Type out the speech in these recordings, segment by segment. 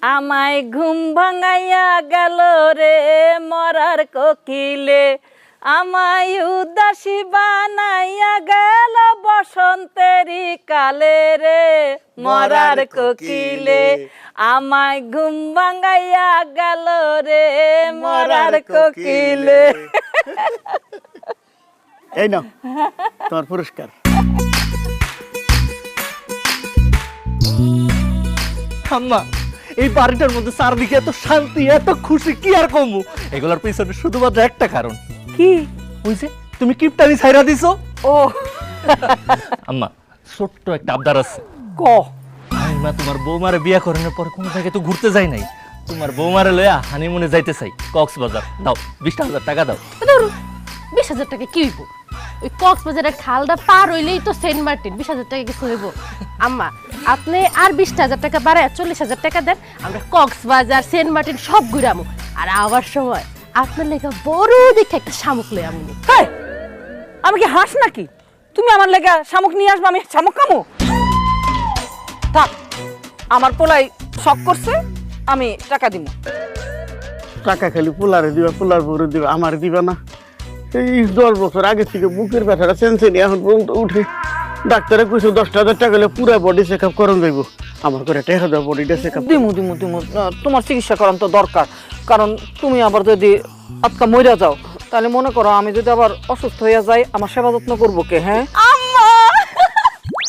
আমায় ঘুম ভাঙাইয়া গেল রে মরার কোকিলে, আমায় উদাসী বানাইয়া গেল বসন্তেরই কালে রে মরার কোকিলে, আমায় ঘুম ভাঙাইয়া গেল রে মরার কোকিলে। এই নাও তোমার পুরস্কার। আম্মা, এই বাড়িটার মধ্যে চারদিকে এত শান্তি, এত খুশি, কি আর কমু? এগুলোর পিছনে শুধুমাত্র একটা কারণ। কি? ওই যে তুমি কিপটানি ছাইরা দিছো। ও আম্মা, ছোট্ট একটা আবদার আছে। ক। আমি মা তোমার বৌমারে বিয়া করানোর পর কোনো জায়গায় তো ঘুরতে যাই নাই। তোমার বৌমারে লইয়া হানিমুনে যাইতে চাই কক্সবাজার। দাও 20,000 টাকা দাও। 20,000 টাকা কি হইব? ওই কক্সবাজারের খালটা পার হইলেই তো সেন্ট মার্টিন। 20,000 টাকা কিছু হইব? আম্মা, আপনি আর 20,000 টাকা বাড়ায় 40,000 টাকা দেন, আমরা কক্সবাজার সেন্ট মার্টিন সব ঘুরামু। আর আবার সময় আপনার লেগা বড় দেখে একটা শামুক লই আমি। আমি কি হাঁস নাকি? তুমি আমার লেগা শামুক নিয়ে আসবে, আমি শামুক খামো? থাক, আমার পোলাই শখ করছে, আমি টাকা দিব। টাকা খালি পোলারে দিবা, পোলার বউরে দিবা, আমার দিবা না? এই 10 বছর আগে থেকে বুকের ব্যথাটা সেনসেনি এখন পর্যন্ত উঠে। ডাক্তারে কইছে 10,000 টাকা হলে পুরো বডি চেক আপ করন যাইব। আমার করে টাকা দাও, বডিটা চেক আপ দিমু দিমু দিমু। তোমার চিকিৎসা করান তো দরকার, কারণ তুমি আবার যদি আজকা মইরা যাও তাহলে মনে করো আমি যদি আবার অসুস্থ হইয়া যাই, আমার সেবা যত্ন করবো কে? হ্যাঁ আম্মা।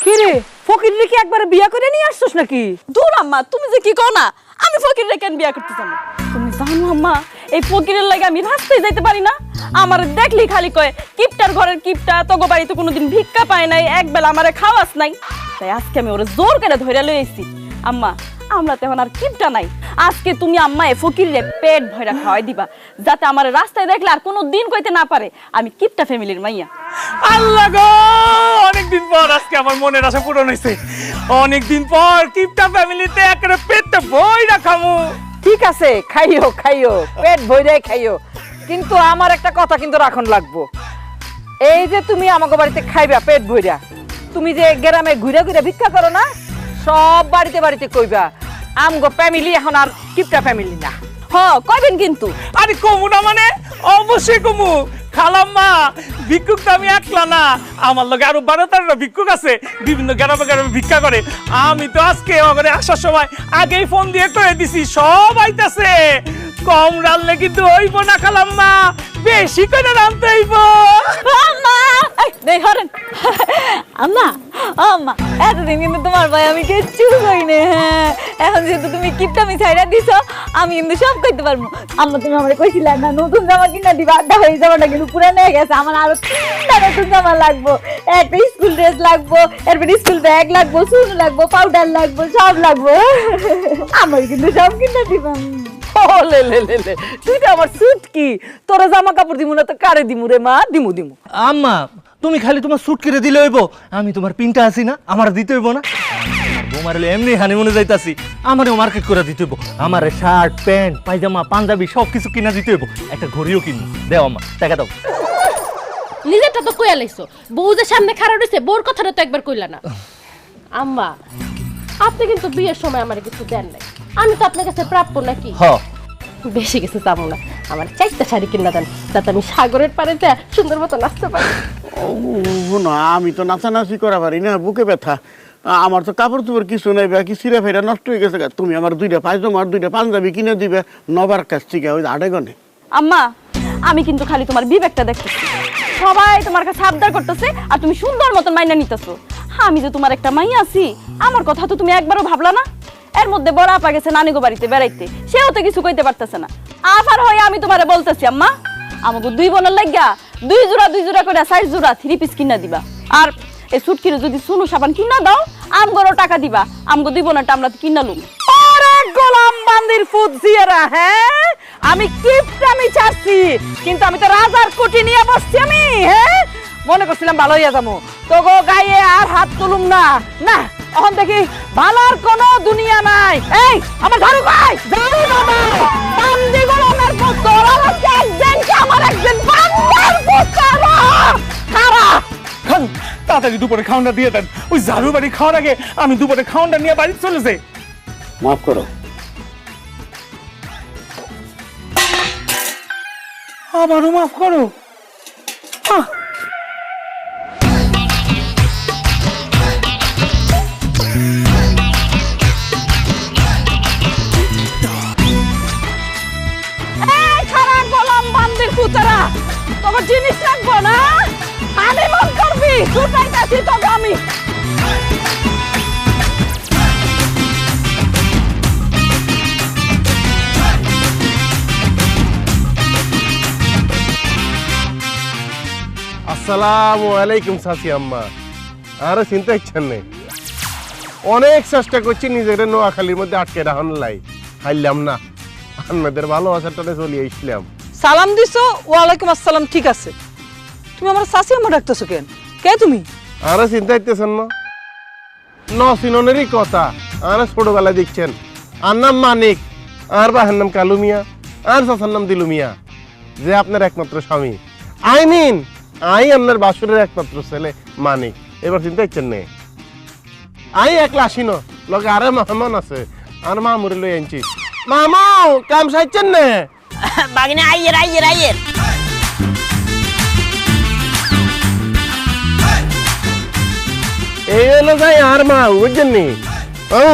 কি রে, ফকির রে কি একবারে বিয়া করে নিয়ে আসছস নাকি? দূর আম্মা, তুমি যে কি কও না, আমি ফকিরের কেন বিয়া করতে যাবো? তুমি জানো আম্মা, এই ফকিরের লাগে আমি রাস্তায় যাইতে পারি না। আমার দেখলি খালি কয় কিপটার ঘরের কিপটা, তোগো বাড়িতে কোনোদিন ভিক্ষা পায় নাই, একবেলা আমারে খাওয়াস নাই। তাই আজকে আমি ওরে জোর করে ধরে লই আইছি। আম্মা, আমরা তো এখন আর কিপটা নাই, আজকে তুমি আম্মা এ ফকিরে পেট ভরা খাওয়াই দিবা, যাতে আমার রাস্তায় দেখলে আর কোনো দিন কইতে না পারে আমি কিপটা ফ্যামিলির মাইয়া। আল্লাহ গো, অনেকদিন পর আজকে আমার মনের আশা পূরণ হইছে। অনেকদিন পর কিপটা ফ্যামিলিতে একটা পেটটা ভইরা খামু। ঠিক আছে, খাইও খাইও, পেট ভইরে খাইও, কিন্তু আমার একটা কথা কিন্তু রাখন লাগবো। এই যে তুমি আমাকে বাড়িতে খাইবা পেট ভইরা, তুমি যে গ্রামে ঘুরে ঘুরে ভিক্ষা করো না, সব বাড়িতে বাড়িতে কইবা আমগো ফ্যামিলি এখন আর কিপটা ফ্যামিলি না। হ, কইবেন কিন্তু। আরে কমু না মানে? অবশ্যই কমু। খালাম্মা, ভিক্ষুক তো আমি একলা না, আমার লগে আরো 12-13টা ভিক্ষুক আছে, বিভিন্ন গ্রামে গ্রামে ভিক্ষা করে। আমি তো আজকে ওখানে আসার সময় আগেই ফোন দিয়ে কয়ে দিছি সব আইতাছে। কম রানলে কিন্তু হইব না খালাম্মা, বেশি করে রানতে হইব। আম্মা, দেখেন আম্মা, আম্মা এতদিন কিন্তু তোমার ভাই আমি কিচ্ছু কইনি। হ্যাঁ, এখন যেহেতু তুমি কিপটামি ছাইরা দিছো, আমি কিন্তু সব কইতে পারবো। আম্মা, তুমি আমারে কইছিলা না নতুন জামা কিনা দিবা, আড্ডা হয়ে জামাটা কিন্তু পুরানো হয়ে গেছে, আমার আরো 3টা নতুন জামা লাগবো, একটা স্কুল ড্রেস লাগবো, এরপরে স্কুল ব্যাগ লাগবো, শুজ লাগবো, পাউডার লাগবো, সব লাগবো। আমার কিন্তু সব কিনা দিবা। ও লে লে লে লে, তুই তো আমার সুট কি, তোরা জামা কাপড় দিমু না তো কারে দিমু রে মা? দিমু দিমু। আম্মা, তুমি খালি তোমার স্যুট কিনে দিলে হইব, আমি তোমার পিনটা আছি না, আমার দিতে হইব না? তোমার এমনি হানিমুনে যাইতাছি, আমারও মার্কেট করে দিতে হইব। আমার শার্ট প্যান্ট পায়জামা পাঞ্জাবি সবকিছু কিনা দিতে হইব, একটা ঘড়িও কিনবো। দেও আম্মা, টাকা দাও। নিজেরটা তো কইয়া লাইছো, বউ যে সামনে খাড়া রইছে, বউর কথাটা তো একবার কইলা না। আম্মা, আপনি কিন্তু বিয়ের সময় আমার কিছু দেন নাই, আমি তো আপনার কাছে প্রাপ্য নাকি? হ্যাঁ, বেশি কিছু চাবো না, আমার 4টা শাড়ি কিনা দেন, যাতে আমি সাগরের পাড়েতে সুন্দর মতো নাচতে পারি। না, আমি তো নাচানাচি করা পারি না, বুকে ব্যথা। আমার তো কাপড় চোপড় কিছু নাই, কি সিরা ফেরা নষ্ট হয়ে গেছে। তুমি আমার 2টা পায়জামা আর 2টা পাঞ্জাবি কিনে দিবে নবার কাছ থেকে, ওই আড়াগনে। আম্মা, আমি কিন্তু খালি তোমার বিবেকটা দেখতেছি, সবাই তোমার কাছে আবদার করতেছে আর তুমি সুন্দর মতন মাইনা নিতেছো। আমি যে তোমার একটা মাইয়া আছি, আমার কথা তো তুমি একবারও ভাবলা না। এর মধ্যে বড় আপা গেছে নানিগো বাড়িতে বেড়াইতে, সেও তো কিছু কইতে পারতেছে না। আফার হয়ে আমি তোমারে বলতেছি আম্মা, আমাকে 2 বোনের লাগিয়া 2 জোড়া করে 4 জোড়া 3 পিস কিনা দিবা। আর এই সুট কিনে যদি সুনু সাবান কিনা দাও, আমগরও টাকা দিবা, আমগো 2 বোনেরটা আমরা কিনা লুম। আরে গোলাম বান্দির ফুট জিয়ারা, হ্যাঁ আমি কিপটামি চাচ্ছি, কিন্তু আমি তো রাজার কোটি নিয়ে বসছি আমি। হ্যাঁ, মনে করছিলাম ভালো হইয়া যাবো, তোগো গায়ে আর হাত তুলুম না। না, এখন দেখি ভালোর কোনো দুনিয়া নাই। এই আমার ঝাড়ু কই? ঝাড়ু বাবা, বান্দি গোলামের পুত্র, আমার একজন কি আমার একজন বান্দার পুত্র। খারা খান, তাড়াতাড়ি দুপুরে খাওয়াটা দিয়ে দেন। ওই ঝাড়ু বাড়ি খাওয়ার আগে আমি দুপুরে খাওয়াটা নিয়ে বাড়ি চলে যাই। মাফ করো, আমারও মাফ করো। এই খারাপ গোলাম বান্দির পুতেরা, তোকে জিনিস রাখবো না, আমি মন করবি, ছুটাইতেছি তোকে আমি। আসসালামু আলাইকুম চাচি আম্মা। আরে চিন্তা ইচ্ছেন নেই, অনেক চেষ্টা করছি নিজের নোয়াখালীর মধ্যে আটকে রাখান লাই, হাইলাম না। আপনাদের ভালোবাসার টানে চলে আসলাম। সালাম দিছো, ওয়ালাইকুম আসসালাম, ঠিক আছে। তুমি আমার শাশি আমার ডাকতেছো কেন? কে তুমি? আরে চিন্তা ইচ্ছেন না, নসিননেরই কথা। আরে ছোটবেলায় দেখছেন, আর নাম মানিক, আর বাহের নাম কালু মিয়া, আর চাচার নাম দিলু মিয়া, যে আপনার একমাত্র স্বামী। আই মিন আই আপনার বাসুরের একমাত্র ছেলে মানিক। এবার চিন্তা ইচ্ছেন নেই, আই একলা আসিন, লগে আরে মেহমান আছে, আর মামুরে লই আনছি। মামু কাম সাইছেন নে? বাগিনা আইয়ের আইয়ের আইয়ের। এই হলো যাই আর মা বুঝছেন নি? ও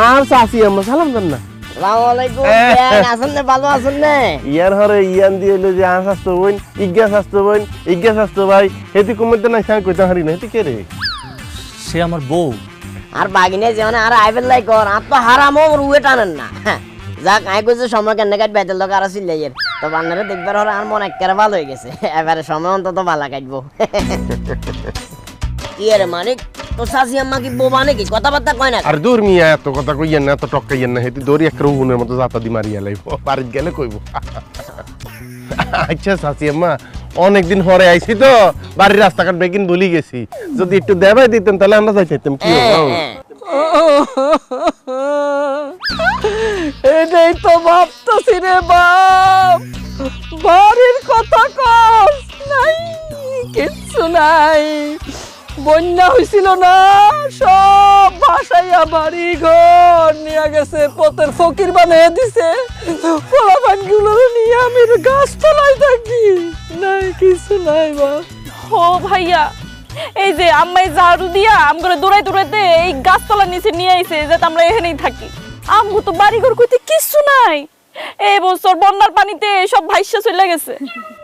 আর চাচি আম্মা সালাম দেন না। আসসালামু আলাইকুম। আছেন না? ভালো আছেন না? ইয়ার হরে ইয়ান দিয়ে এলো যে আর স্বাস্থ্য বোন, ইজ্ঞা স্বাস্থ্য বোন, ইজ্ঞা স্বাস্থ্য ভাই, হেতি কুমিরতে নাই সাং কইতে হারি না, হেতি কে রে? সে আমার বউ। আর বাগিনে যেমন আর আইবেল লাই কর, আর তো হারামো রুয়ে টানেন না। যাক আই কইছে সময় কেন কাট বেতেল লোক আর সিলাইয়ের তো বান্নারে দেখবার হরে আর মন একেবারে ভালো হয়ে গেছে। এবারে সময় অন্তত ভালো কাটবো। কি রে মানিক, তো শাশি আম্মা কি বোবা নাকি? কথাবার্তা কয় না? আর দূর মিয়া এত কথা কইয়েন না, এত টক্কাইয়েন না, হেতি দৌড়ি এক রুহুনের মতো জাতা দি মারিয়া লাইব, বাড়িত গেলে কইব। আচ্ছা চাচি আম্মা, অনেকদিন হরে আইছি তো, বাড়ির রাস্তাঘাট বেগিন ভুলি গেছি, যদি একটু দেবাই দিতেন তাহলে আমরা যাইতাম। কি এটাই তো ভাবতেছি রে বাপ, বাড়ির কথা কস নাই, কিচ্ছু নাই। বন্যা হয়েছিল না, সব ভাসাইয়া বাড়ি ঘর নিয়ে গেছে, পথের ফকির বানিয়ে দিছে। পোলাপান গুলো নিয়ে আমি গাছ তলায় থাকি, নাই কিছু নাই বাপ। ও ভাইয়া, এই যে আম্মাই ঝাড়ু দিয়া আমগুলো দৌড়াই দৌড়াইতে এই গাছতলার নিচে নিয়ে আইছে, যাতে আমরা এখানেই থাকি। আমগো তো বাড়িঘর কইতে কিচ্ছু নাই। এই বছর বন্যার পানিতে সব ভাইসা চলে গেছে।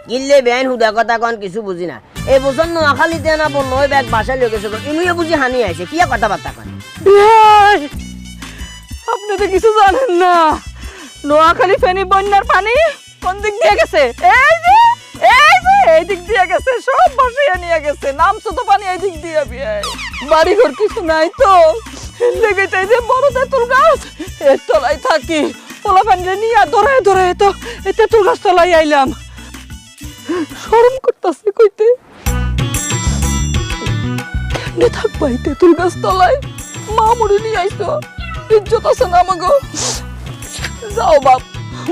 গিল্লে বেআইন হুদা কথা কন কিছু বুঝি না। এই বছর নোয়াখালীতে না বন্য ওই ব্যাগ বাসায় লয়ে গেছে, ইনুয়ে বুঝি হানি আইছে। কি কথাবার্তা কন? ভাই, আপনি তো কিছু জানেন না। নোয়াখালী ফেনী বন্যার পানি কোন দিক দিয়ে গেছে? এই দিক দিয়ে গেছে, সব ভাসিয়ে নিয়ে গেছে। নামছো তো পানি এই দিক দিয়ে। বাড়ি ঘর কিছু নাই তো, লেগে চাই যে বড় তেঁতুল গাছ, এর তলায় থাকি। পোলা পানিরে নিয়ে দৌড়ায় দৌড়ায় তো এই তেঁতুল গাছ তলায় আইলাম। শরম করতেছে কইতে, কেমনে থাকবা এই তেঁতুল গাছ তলায়? মামুরি নিয়ে আইসো, ইজ্জত আছে না আমাগো? যাও বাপ,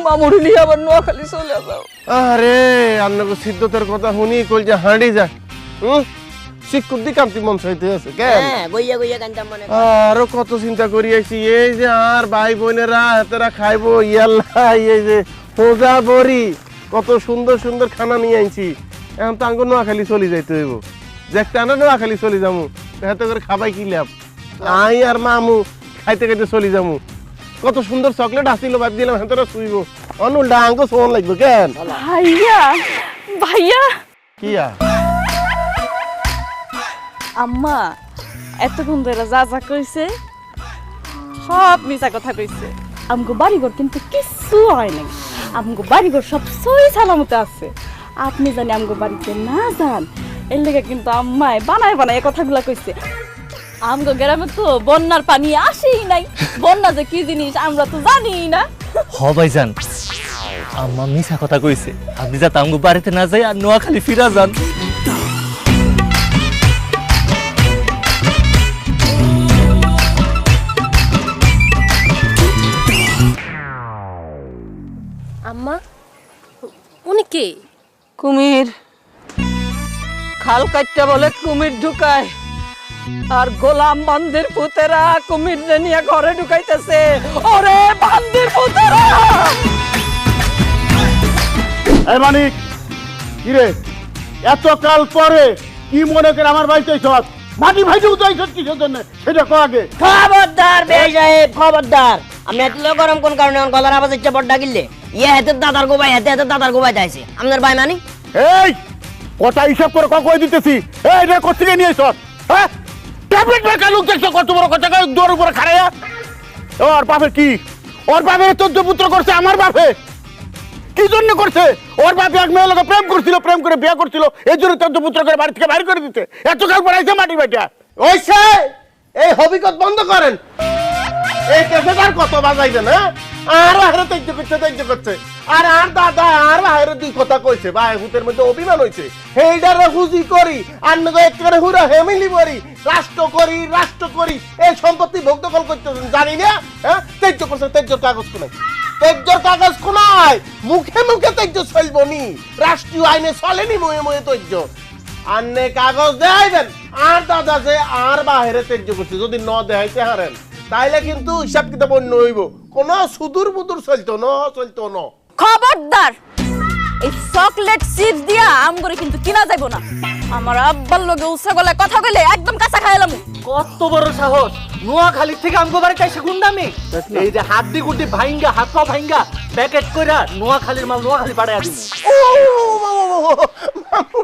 মামুরি নিয়ে আবার নোয়াখালী চলে যাও। আরে আপনাকে সিদ্ধতের কথা শুনি কল যে হাঁড়ি যায়, শিক্ষুদ্দি কান্তি মন চাইতে আছে কেন? হ্যাঁ, গইয়া গইয়া কান্তাম মনে। আরো কত চিন্তা করি আইছি, এই যে আর ভাই বোনেরা হাতেরা খাইবো, ইয়াল্লা এই যে হোজা বড়ি, কত সুন্দর সুন্দর খানা নিয়ে আইছি। এখন তো আঙ্গ নোয়াখালী চলে যাইতে হইব, দেখতে আনা নোয়াখালী চলে যাবো, হাতে করে খাবাই কি লাভ? আই আর মামু খাইতে খাইতে চলে যাবো। কত সুন্দর চকলেট আসছিল, বাদ দিলাম হাতে শুইব, অনুল্টা আঙ্গ সোন লাগবে কেন? ভাইয়া ভাইয়া, কিয়া আম্মা এতক্ষণ ধরে যা যা কইছে সব মিছা কথা কইছে। আমগো বাড়িঘর কিন্তু কিচ্ছু হয় নাই, আমগো বাড়িঘর সব সই সালামতে আছে। আপনি জানি আমগো বাড়িতে না যান, এর লেগে কিন্তু আম্মায় বানায় বানায় কথাগুলা কইছে। আমগো গ্রামে তো বন্যার পানি আসেই নাই, বন্যা যে কি জিনিস আমরা তো জানিই না। হ ভাইজান, আম্মা মিছা কথা কইছে। আপনি যাতে আমগো বাড়িতে না যাই আর নোয়াখালী ফিরা যান। আম্মা, উনি কে? কুমির, খাল কাটতে বলে কুমির ঢুকায়, আর গোলাম বান্দির পুতেরা কুমির নিয়ে ঘরে ঢুকাইতেছে। ওরে বান্দির পুতেরা! এই মানিক কিরে এত কাল পরে কি মনে করে আমার বাড়িতে সব মাটি ভাইতে উঠাইছ কিসের জন্য সেটা কো আগে। খবরদার বেশ সাহেব খবরদার। আমি এত গরম কোন কারণে আমার গলার আওয়াজ হচ্ছে বড় ডাকিলে ইয়ে হাতে দাদার গোবাই হাতে দাদার গোবাই যাইছে আপনার ভাই মানি এই কথা হিসাব করে কই দিতেছি। এই রে কোথা থেকে নিয়ে এসছ হ্যাঁ ট্যাবলেট মার্কা লোক দেখছো কত বড় কথা দৌড় উপরে খাড়াইয়া। ওর বাপে কি ওর বাপে চোদ্দ পুত্র করছে আমার বাপে কি জন্য করছে? ওর বাপে এক মেয়ের লোক প্রেম করছিল প্রেম করে বিয়ে করছিল এই জন্য চোদ্দ পুত্র করে বাড়ি থেকে বাইর করে দিতে এত কাল পড়াইছে মাটি বাটা। ওইছে এই হবিকত বন্ধ করেন। এই কেসেদার কত বাজাইবেন হ্যাঁ আর বাহিরে তেজ্য করছে আর দাদা আর বাহিরে দুই কথা কইছে ভাই হুতের মধ্যে অভিমান হইছে সেইটার হুজি করি আর নগো একেবারে হুরা হেমিলি করি রাষ্ট্র করি এই সম্পত্তি ভোগ দখল করতেছেন জানি না হ্যাঁ তেজ্য করছে তেজ্যর কাগজ কোনায় তেজ্যর কাগজ কোনায় মুখে তেজ্য চলবো নি রাষ্ট্রীয় আইনে চলেনি মুয়ে তেজ্য আন্নে কাগজ দেখাইবেন আর দাদা যে আর বাহিরে তেজ্য করছে যদি ন দেখাইতে হারেন তাইলে কিন্তু হিসাব কিতাব অন্য হইব কোন সুদূর বুদুর চলতো ন। খবরদার এই চকলেট চিপস দিয়া আম করে কিন্তু কিনা যাইব না। আমার আব্বার লগে উৎসা গলায় কথা কইলে একদম কাঁচা খাইলাম। কত বড় সাহস নোয়াখালী থেকে আমগো বাড়িতে এসে গুন্ডামি এই যে হাড্ডি গুড্ডি ভাইঙ্গা হাত পা ভাইঙ্গা প্যাকেট কইরা নোয়াখালীর মাল নোয়াখালী পাড়ায় দিমু।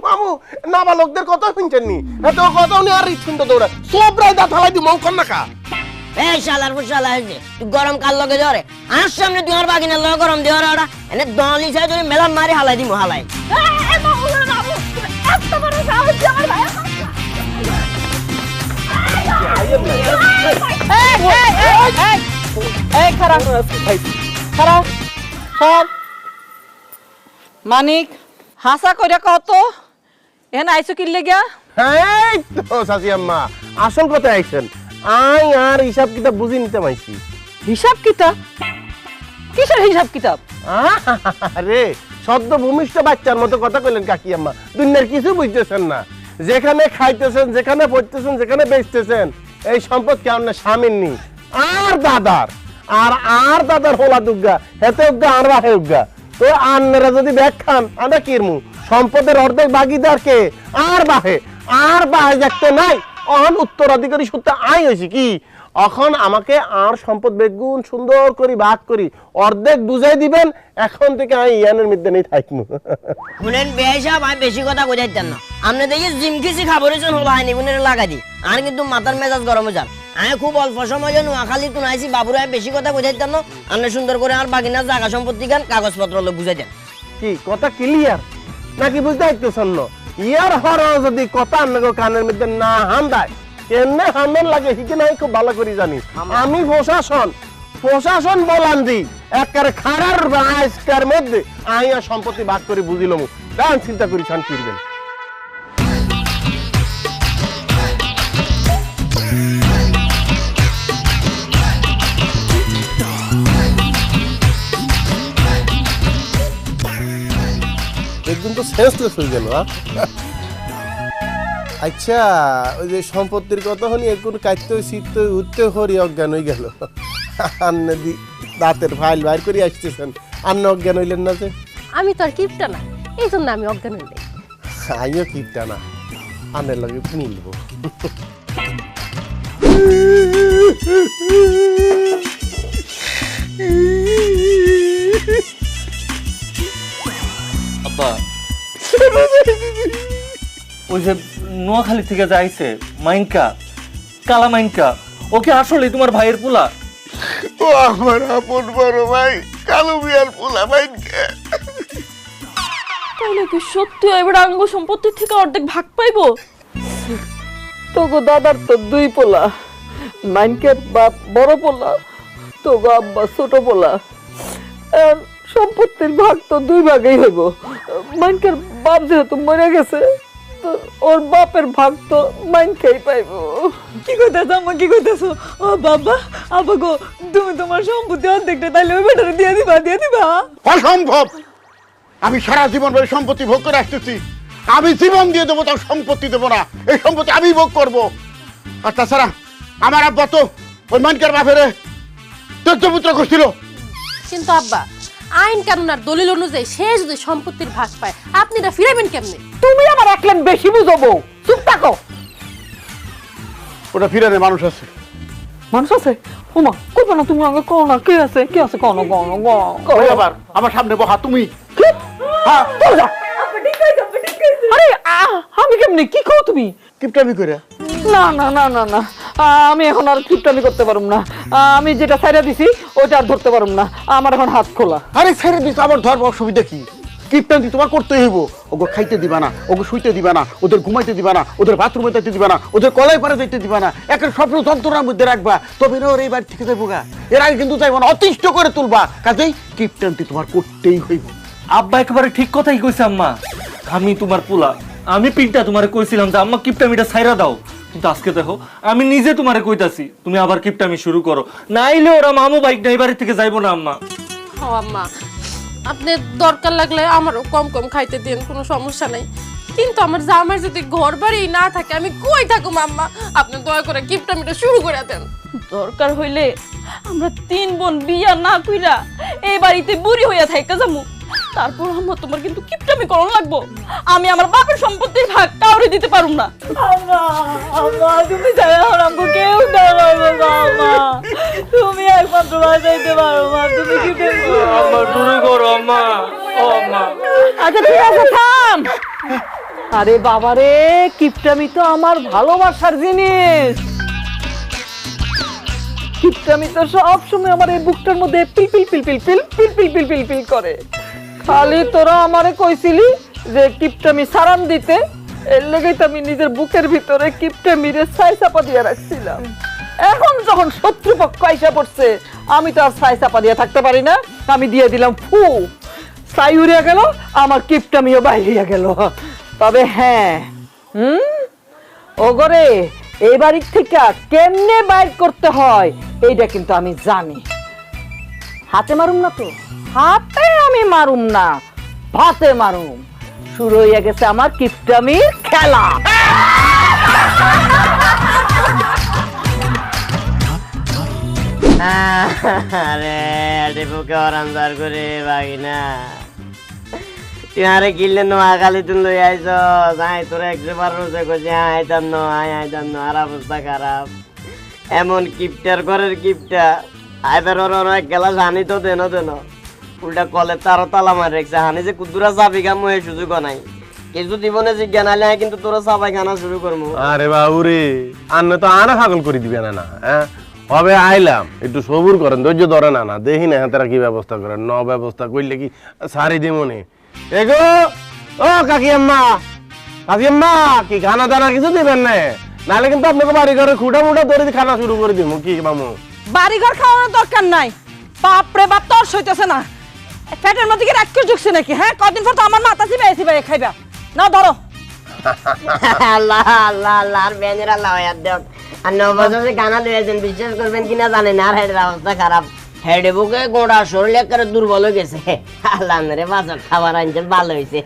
মামু নাবালকদের কথা শুনছেন নি এত কথা উনি আর ইচ্ছুন্দ দৌড়া সব রায় দা থালাই দি মঙ্কন না কা এই শালার ফুসালা হইছে তুই গরম কাল লগে ধরে আর সামনে তুই আর বাগিনা লগে গরম দেওয়ার ওরা এনে দলি চাই ধরে মেলা মারি হালাই দিমু হালাই। মানিক হাসা কইরা কত এখানে আইছো কি লেগা? এই তো সাসি আম্মা আসল কথা আইছেন আই আর হিসাব কিতাব বুঝি নিতে মাইছি। হিসাব কিতাব? কিসের হিসাব কিতাব? আরে সদ্য ভূমিষ্ঠ বাচ্চার মতো কথা কইলেন কাকি আম্মা দুনিয়ার কিছু বুঝতেছেন না যেখানে খাইতেছেন যেখানে পড়তেছেন যেখানে বেচতেছেন এই সম্পদ কেমন না স্বামীর নি আর দাদার হোলা দুর্গা হেতে উগ্গা আর বাহে উগ্গা তো আন্নারা যদি ব্যাগ খান আমরা কিরমু সম্পদের অর্ধেক ভাগিদার কে আর বাহে দেখতে নাই অহন উত্তরাধিকারী সূত্রে আই হয়েছি কি এখন আমাকে আর সম্পদ বেগুন সুন্দর করে ভাগ করি অর্ধেক বুঝাই দিবেন এখন থেকে আমি ইয়ানের মধ্যে নেই থাকবো। শুনেন বেশা ভাই বেশি কথা বুঝাইতেন না আপনি দেখি জিমকিসি খাবরেছেন হলো আইনি গুনের লাগাই দি আর কিন্তু মাথার মেজাজ গরম হয়ে যান আমি খুব অল্প সময় নোয়াখালী তুন আইসি বাবুরাই বেশি কথা বুঝাইতেন না আপনি সুন্দর করে আর বাগিনার জায়গা সম্পত্তি গান কাগজপত্র বুঝাই দেন কি কথা ক্লিয়ার নাকি বুঝতে পারতেছেন না ইয়ার হর যদি কথা আপনাকে কানের মধ্যে না হান্দায় কেমনে হান্দান লাগে সেটা নাই খুব ভালো করে জানি আমি প্রশাসন বলান দি একেবারে খারার আজকের মধ্যে আইয়া সম্পত্তি ভাগ করে বুঝিলাম দান চিন্তা করি ছান ফিরবেন। একদিন তো সেন্সলেস হয়ে গেল। আচ্ছা ওই যে সম্পত্তির কথা হনি একটু কাটতে শীততে উঠতে হরি অজ্ঞান হয়ে গেল আন্নাদি দাঁতের ফাইল বাইর করে আসতেছেন আন্ন অজ্ঞান হইলেন না যে? আমি তো আর কিপটা না এই জন্য আমি অজ্ঞান হইলে। আমিও কিপটা না আন্নের লগে মিলবো। আব্বা ওই যে নোয়াখালী থেকে যাইছে মাইনকা কালা মাইনকা ওকে আসলে তোমার ভাইয়ের পোলা? ও আমার আপন বড় ভাই কালু মিয়ার পোলা মাইনকা। তাইলে কি সত্যি এবার আঙ্গ সম্পত্তি থেকে অর্ধেক ভাগ পাইবো? তোগো দাদার তো দুই পোলা মাইনকের বাপ বড় পোলা তোগো আব্বা ছোট পোলা সম্পত্তির ভাগ তো দুই ভাগেই হইব। মাইনকের বাপ যেহেতু মরে গেছে তো ওর বাপের ভাগ তো মাইনকেই পাইব। কি কইতেছ আম্মা কি কইতেছ? ও বাবা আব্বা গো তুমি তোমার সম্পত্তি অর্ধেকটা তাইলে ওই বেটারে দিয়ে দিবা? অসম্ভব। আমি সারা জীবন ধরে সম্পত্তি ভোগ করে আসতেছি আমি জীবন দিয়ে দেবো তার সম্পত্তি দেবো না এই সম্পত্তি আমি ভোগ করবো। আর তাছাড়া আমার আব্বা তো ওই মাইনকার বাপেরে 14 পুত্র করছিল। কিন্তু আব্বা আইন কানুন আর দলিল অনুযায়ী সে যদি সম্পত্তির ভাগ পায় আপনি এটা ফিরাবেন কেমনে? তুমি আমার একলেন বেশি বুঝবো, চুপ থাকো। ওটা ফিরানে মানুষ আছে। মানুষ আছে? ওমা করবো না, তুমি আগে কও না, কে আছে কে আছে, কও না কও না ওই আবার আমার সামনে বহা তুমি। হ্যাঁ চলে যা। আরে আমি কেমনি, কি কও তুমি? কিপটামি করে। না না না না না, আমি এখন আর কিপটামি করতে পারুম না। আমি যেটা ছাইরা দিছি ওটা আর ধরতে পারুম না, আমার এখন হাত খোলা। আরে ছেড়ে দিস, আমার ধর্ম অসুবিধা কি? কিপটামি তোমার করতেই হইব। ওকে খাইতে দিবা না, ওকে শুইতে দিবা না, ওদের ঘুমাইতে দিবা না, ওদের বাথরুমে যাইতে দিবা না, ওদের কলাই পারে যাইতে দিবা না, একের স্বপ্ন যন্ত্রণার মধ্যে রাখবা, তবে না ওর এই বাড়ি থেকে যাইব গা। এর আগে কিন্তু যাইব না, অতিষ্ঠ করে তুলবা। কাজেই কিপটামি তোমার করতেই হইব। আব্বা একেবারে ঠিক কথাই কইছে আম্মা। আমি তোমার পোলা, আমি পিনটা তোমারে কইছিলাম যে আম্মা কিপটামিটা ছাইরা দাও, কিন্তু আজকে দেখো আমি নিজে তোমারে কইতাছি তুমি আবার কিপটামি শুরু করো, নাইলে ওরা মামু বাইক নাই বাড়ি থেকে যাইবো না আম্মা। ও আম্মা, আপনি দরকার লাগলে আমারও কম কম খাইতে দেন, কোনো সমস্যা নাই, কিন্তু আমার জামাই যদি ঘর বাড়ি না থাকে আমি কই থাকুম আম্মা? আপনি দয়া করে কিপটামিটা শুরু করে দেন। দরকার হইলে আমরা 3 বোন বিয়া না কইরা এই বাড়িতে বুড়ি হইয়া থাইকা যামু, তারপর আম্মা তোমার কিন্তু কিপটামি করন লাগবো। আমি আমার বাপের সম্পত্তির ভাগ কাউরে দিতে পারুম না। আম্মা আম্মা তুমি ছাড়া আমগো কেউ দাঁড়াবে না আম্মা, তুমি একমাত্র বাঁচাইতে পারো মা, তুমি কিপটামি আম্মা শুরু করো আম্মা। ও আম্মা আচ্ছা ঠিক আছে থাম। আরে বাবারে, কিপটামি তো আমার ভালোবাসার জিনিস। কিপটামি তো সব সময় আমার এই বুকটার মধ্যে পিল পিল পিল পিল পিল পিল পিল পিল পিল পিল করে। খালি তোরা আমারে কইছিলি যে কিপটামি সারান দিতে, এর লেগেই তো আমি নিজের বুকের ভিতরে কিপটামিরে ছাই চাপা দিয়ে রাখছিলাম। এখন যখন শত্রুপক্ষ আইসা পড়ছে, আমি তো আর ছাই চাপা দিয়ে থাকতে পারি না, আমি দিয়ে দিলাম ফু। ছাই উড়িয়া গেল, আমার কিপটামিও বাইরিয়া গেল। তবে হ্যাঁ, ওগরে এই বাড়ির থেকে কেমনে বাইর করতে হয় এইটা কিন্তু আমি জানি। হাতে মারুম না তো, হাতে আমি মারুম না, ভাতে মারুম। শুরু হয়ে গেছে আমার কিপটামির খেলা। আরে বুকে অরান্দার করে বাগিনা, তুই আরে কিনলে নোয়াখালী তুই লই আইস, যাই তোর 100 রোজে কইছে আইতাম ন আইতাম ন, আর অবস্থা খারাপ। এমন কিপটার ঘরের কিপটা আইবার ওর এক গেলাস হানি তো দেন দেন, উল্টা কলে তারও তালা মারি রেখছে। হানি যে কুদুরা চাবি কাম হয়ে সুযোগ নাই, কিছু জীবনে জিজ্ঞান আলে কিন্তু তোরা চাবাই খানা শুরু করবো। আরে বাবুরে, আন্নে তো আনা পাগল করে দিবে না না, হ্যাঁ হবে আইলাম, একটু সবুর করেন, ধৈর্য ধরে না না, দেখি না হাতেরা কি ব্যবস্থা করেন। ন ব্যবস্থা করলে কি সারি দিমনে। এগো ও কাকি আম্মা, কাকি আম্মা কি খানা দানা কিছু দিবেন না, নাহলে কিন্তু আপনাকে বাড়ি ঘরে খুঁটা মুটা ধরে খানা শুরু করে দিব। কি মামু, বাড়ি ঘর খাওয়ানোর দরকার নাই, বাপরে বাপ তোর সইতেছে না, পেটের মধ্যে কি রাক্ষস ঢুকছে নাকি? হ্যাঁ, কদিন পর তো আমার মাথা চিবাইছি ভাই, খাইবা না ধরো। আল্লাহ আল্লাহ আল্লাহ, আর বেনের আল্লাহ হয়ে দেখ। আর 9 বছরে গানা দিয়েছেন, বিশ্বাস করবেন কিনা জানেন, আর হেডের অবস্থা খারাপ। হেডে বুকে গোড়া শরীর একেবারে দুর্বল হয়ে গেছে। আল্লাহ রে বাজার খাবার আনছেন, ভালো হয়েছে।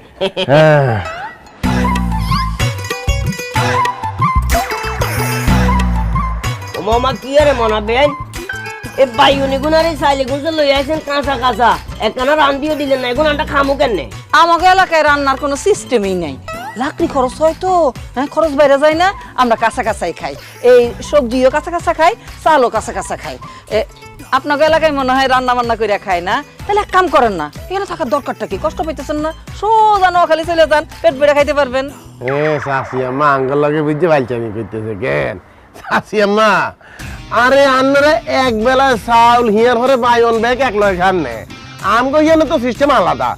মামা কি আরে মনাবেন, এ বাইউনি গুনারে সাইলে গুনছে লই আইছেন কাঁচা কাঁচা, একখানা রান্দিও দিলেন না, এখন আনটা খামু কেনে? আমাকে এলাকায় রান্নার কোনো সিস্টেমই নাই, লাকড়ি খরচ হয় তো, হ্যাঁ খরচ বাইরে যায় না, আমরা কাঁচা কাঁচাই খাই। এই সবজিও কাঁচা কাঁচা খাই, চালও কাঁচা কাঁচা খাই। আপনাকে এলাকায় মনে হয় রান্না বান্না করে খায় না, তাহলে এক কাম করেন না, এখানে থাকার দরকারটা কি? কষ্ট পাইতেছেন না, সোজা নোয়াখালী চলে যান, পেট ভরে খাইতে পারবেন। এ শাশি আম্মা আঙ্গল লাগে বুঝতে পারছি করতেছে কেন শাশি আম্মা? আরে আন্নারা এক বেলা চাউল হিয়ার ঘরে বাইন ব্যাগ এক লয় খান নে, আমগো ইয়ানে তো সিস্টেম আলাদা।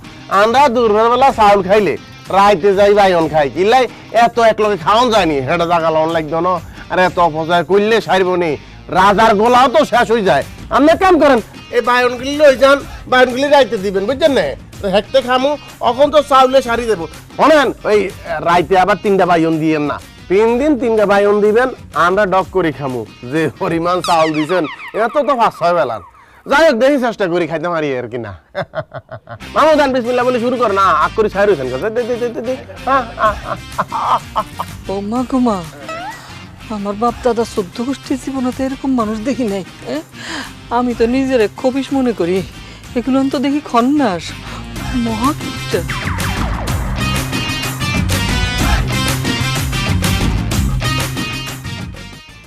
আমরা দুপুর বেলা চাউল খাইলে রাইতে যাই বাইন খাই, কিলাই এত এক লগে খাওয়ান যায়নি, হেটা জায়গা লন লাগতো না। আর এত অপচয় করলে সারব নি, রাজার গোলাও তো শেষ হয়ে যায়। আপনি কাম করেন, এই বায়নগুলি লই যান, বায়নগুলি রাইতে দিবেন, বুঝছেন না? হেঁটে খামু, এখন তো চাউলে সারি দেবো। শোনেন, ওই রাইতে আবার 3টা বায়ন দিয়েন না, 3 দিন 3টা বায়ন দিবেন, আমরা ডক করে খামু। যে পরিমাণ চাউল দিচ্ছেন এটা তো 5-6 বেলার। যাই হোক, দেখি চেষ্টা করি খাইতে মারি আর কিনা। মামু দান বিসমিল্লাহ বলে শুরু কর না, আগ করে ছাই রয়েছেন। ও মা গো মা, আমার বাপ দাদা 14 গোষ্ঠীর জীবনে তো এরকম মানুষ দেখি নাই। আমি তো নিজের খবিস মনে করি, এগুলো তো দেখি খন্নাস মহা কিপটা।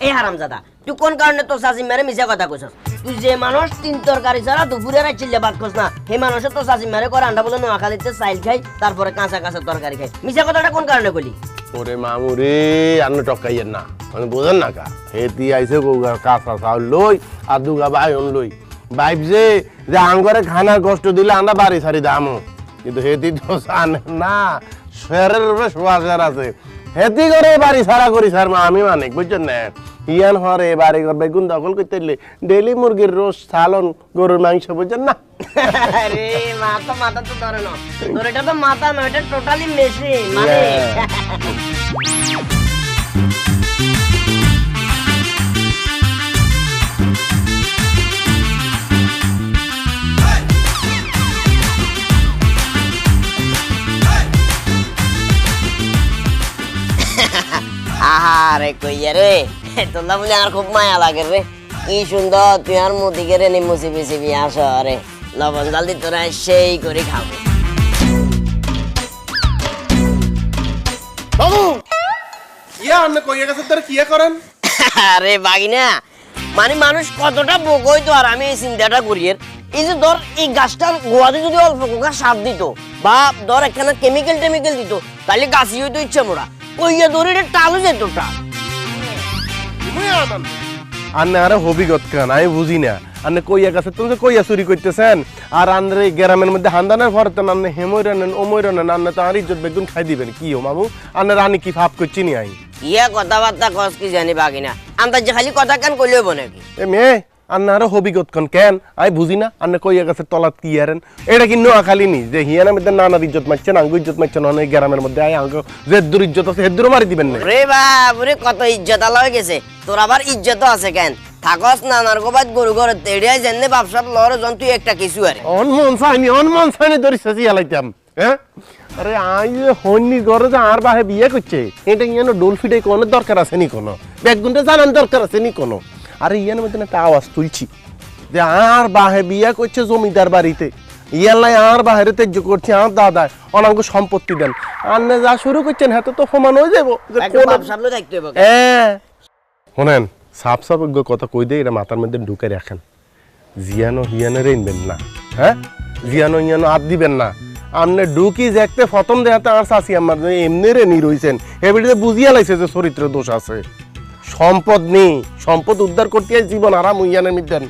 এই হারামজাদা তুই কোন কারণে তোর চাচি মেরে মিশা কথা কইছস? তুই যে মানুষ 3 তরকারি ছাড়া দুপুরে রাত চিল্লে ভাত খাস না, সেই মানুষের তোর চাচি মেরে করে আন্ডা বলে নোয়াখালীতে চাইল খাই, তারপরে কাঁচা কাঁচা তরকারি খাই। মিশা কথাটা কোন কারণে কইলি? ওরে মামুরে আপনি টকাইয়েন না, মানে বোঝেন না কা হেতি আইসে কাঁচা চাউল লই আর দুগা বাইন লই ভাবছে যে আঙ্গরে খানার কষ্ট দিলে আমরা বাড়ি সারি দামো, কিন্তু হেতি তো জানে না শেরের উপরে শোয়াশার আছে, হেতি করে বাড়ি সারা করি স্যার আমি মানে বুঝছেন না। ইয়ান হরে বাড়ি ঘর বেগুন দখল করতে ডেলি মুরগির রোজ সালন গরুর মাংস বুঝছেন না। আরে মাথা তো ধরে না, তোর এটা তো মাথা নয়, এটা টোটালি মেশিন মানে। আহারে কইয়া রে, তোলা বলে আর খুব মায়া লাগে রে, কি সুন্দর তুই আর মুদিকে রে নিমু চিবি চিবি আস রে, লবণ জাল দি তোরা সেই করে খাবো। বাবু ইয়া আপনি কইয়া গেছে তোর কি করেন? আরে বাগিনা মানে মানুষ কতটা বকই তো, আর আমি এই চিন্তাটা করি এই যে ধর এই গাছটার গোয়াতে যদি অল্প কোকা সার দিত বা ধর একখানা কেমিক্যাল দিত, তাহলে গাছই হইতো ইচ্ছা মোড়া কইয়া ধরে টালু যেত টাল। আন্নে আরে হবিগত কান আমি বুঝি না, আন্নে কইয়া গেছে তুমি কইয়া চুরি করতেছেন আর আন্দ্রে গ্রামের মধ্যে হান্দানের ফরতেন আন্নে হেমইরানেন ওমইরানেন আন্নে তো আর ইজ্জত বেগুন খাই দিবেন কি ও মামু? আন্নে রানী কি ভাব করছি নি আই ইয়া কথাবার্তা কস কি জানি বাগিনা, আন্দাজ খালি কথা কান কইলেও বনে কি এ মেয়ে আন্নে আরে হবিগত কান কেন আমি বুঝি না। আন্নে কইয়া গেছে তলাত কি আরেন এটা কি নোয়াখালী নি যে হিয়ানের মধ্যে নানার ইজ্জত মারছেন আঙ্গু ইজ্জত মারছেন অনেক গ্রামের মধ্যে আই আঙ্গ যে দূর ইজ্জত আছে হেদুরও মারি দিবেন না। রে বাবুরে কত ইজ্জত আলা হয়ে গেছে, তোর আবার ইজ্জত আছে কেন? থাকস নানার গোবাদ গরু ঘরে তেড়িয়া জেনে বাপসাপ লরে জন তুই একটা কিছু আরে অনমন সাইনি ধরে সাজি আলাইতাম। হ্যাঁ আরে আই হন্নি ঘরে যে আর বাহে বিয়ে করছে এটা ইয়ানো ডোল ফিটে কোনো দরকার আছে নি কোনো ব্যাগগুনটা জানার দরকার আছে নি কোনো? আরে ইয়ানের মধ্যে একটা আওয়াজ তুলছি যে আর বাহে বিয়ে করছে জমিদার বাড়িতে, ইয়াল্লাই আর বাহিরে তেজ্য করছে আর দাদা অনাঙ্গ সম্পত্তি দেন, আর যা শুরু করছেন হ্যাঁ তো সমান হয়ে যাবো। হ্যাঁ শোনেন সাপ সাপ কথা কই দে এটা মাথার মধ্যে ঢুকে রাখেন, জিয়ানো হিয়ানো রেনবেন না, হ্যাঁ জিয়ানো হিয়ানো হাত দিবেন না। আপনি ঢুকি দেখতে প্রথম দেখাতে আর চাষি আমার এমনি রেনি রইছেন এবারে বুঝিয়া লাইছে যে চরিত্র দোষ আছে, সম্পদ নেই, সম্পদ উদ্ধার করতে জীবন আরাম হইয়ানের মিদেন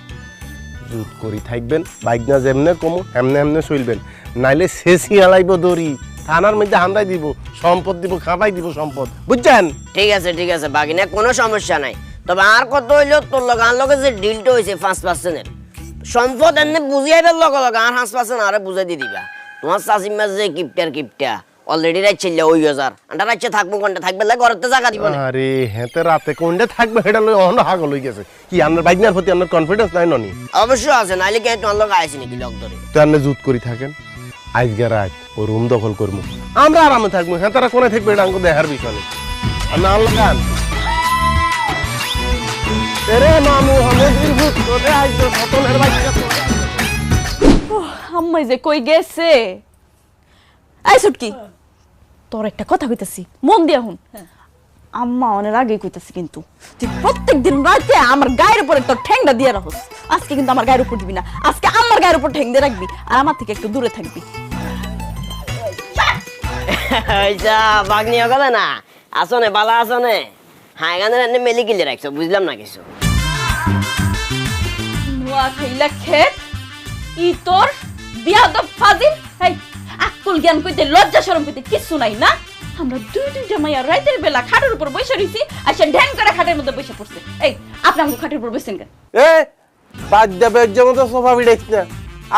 জুত করি থাকবেন, বাইক না যেমনে কমো এমনে এমনে চলবেন, নাইলে শেষই আলাইব দড়ি থানার মধ্যে হান্দাই দিব, সম্পদ দিব খাবাই দিব সম্পদ বুঝছেন? ঠিক আছে বাগিনা কোনো সমস্যা নাই, তবে আর কত হইলো তোর লগে আর লগে যে ডিলটা হইছে 5% সম্পদ এনে বুঝিয়াইবার লগে লগে আর 5% আরে বুঝাই দি দিবা। তোমার চাচিমা যে কিপটা অলরেডি রাত চলে ওই হাজার আন্ডা রাত থাকবো কোনটা থাকবে লাগে ঘরতে জায়গা দিব না। আরে হেতে রাতে কোনটা থাকবে এটা লই অন হাগল হই গেছে কি আপনার বাইকনার প্রতি আপনার কনফিডেন্স নাই ননি? অবশ্যই আছে, নাইলে কি তোমার লগে আইছি নাকি লগ ধরে তো আপনি জুত করি থাকেন, আজকে রাত ও রুম দখল করবো, আমরা আরামে থাকবো, হ্যাঁ তারা কোনে থাকবে এটা আমাকে দেখার বিষয় নেই। আপনি আল্লাহ গান তেরে মামু হলে বীরভূত তোরে আজ তো সতনের বাচ্চা আম্মাই যে কই গেছে। এই সুটকি তোর একটা কথা কইতাছি মন দিয়া হুন, আম্মা অনেক আগে কইতাছি কিন্তু তুই প্রত্যেকদিন রাতে আমার গায়ের উপরে তোর ঠ্যাংটা দিয়ে রাখস, আজকে কিন্তু আমার গায়ের উপর দিবি না, আজকে আমার গায়ের উপর ঠ্যাং দিয়ে রাখবি আর আমার থেকে একটু দূরে থাকবি। আচ্ছা বাগনি হবে না আসনে বালা আসনে হ্যাঁ এখানে এনে মেলি কিলে রাখছো বুঝলাম না কিছু। নোয়া খাইলা খেত ই তোর বিয়াদব ফাজিল, এই আকুল জ্ঞান কইতে লজ্জা শরম কইতে কিছু নাই না? আমরা দুইটা মাইয়া রাতের বেলা খাটের উপর বসে রইছি আর সে ঢ্যাং করে খাটের মধ্যে বসে পড়ছে। এই আপনি আমাকে খাটের উপর বসেন কেন? এ বাদ দেবে যেমন তো সোফা বিড়াইছ না,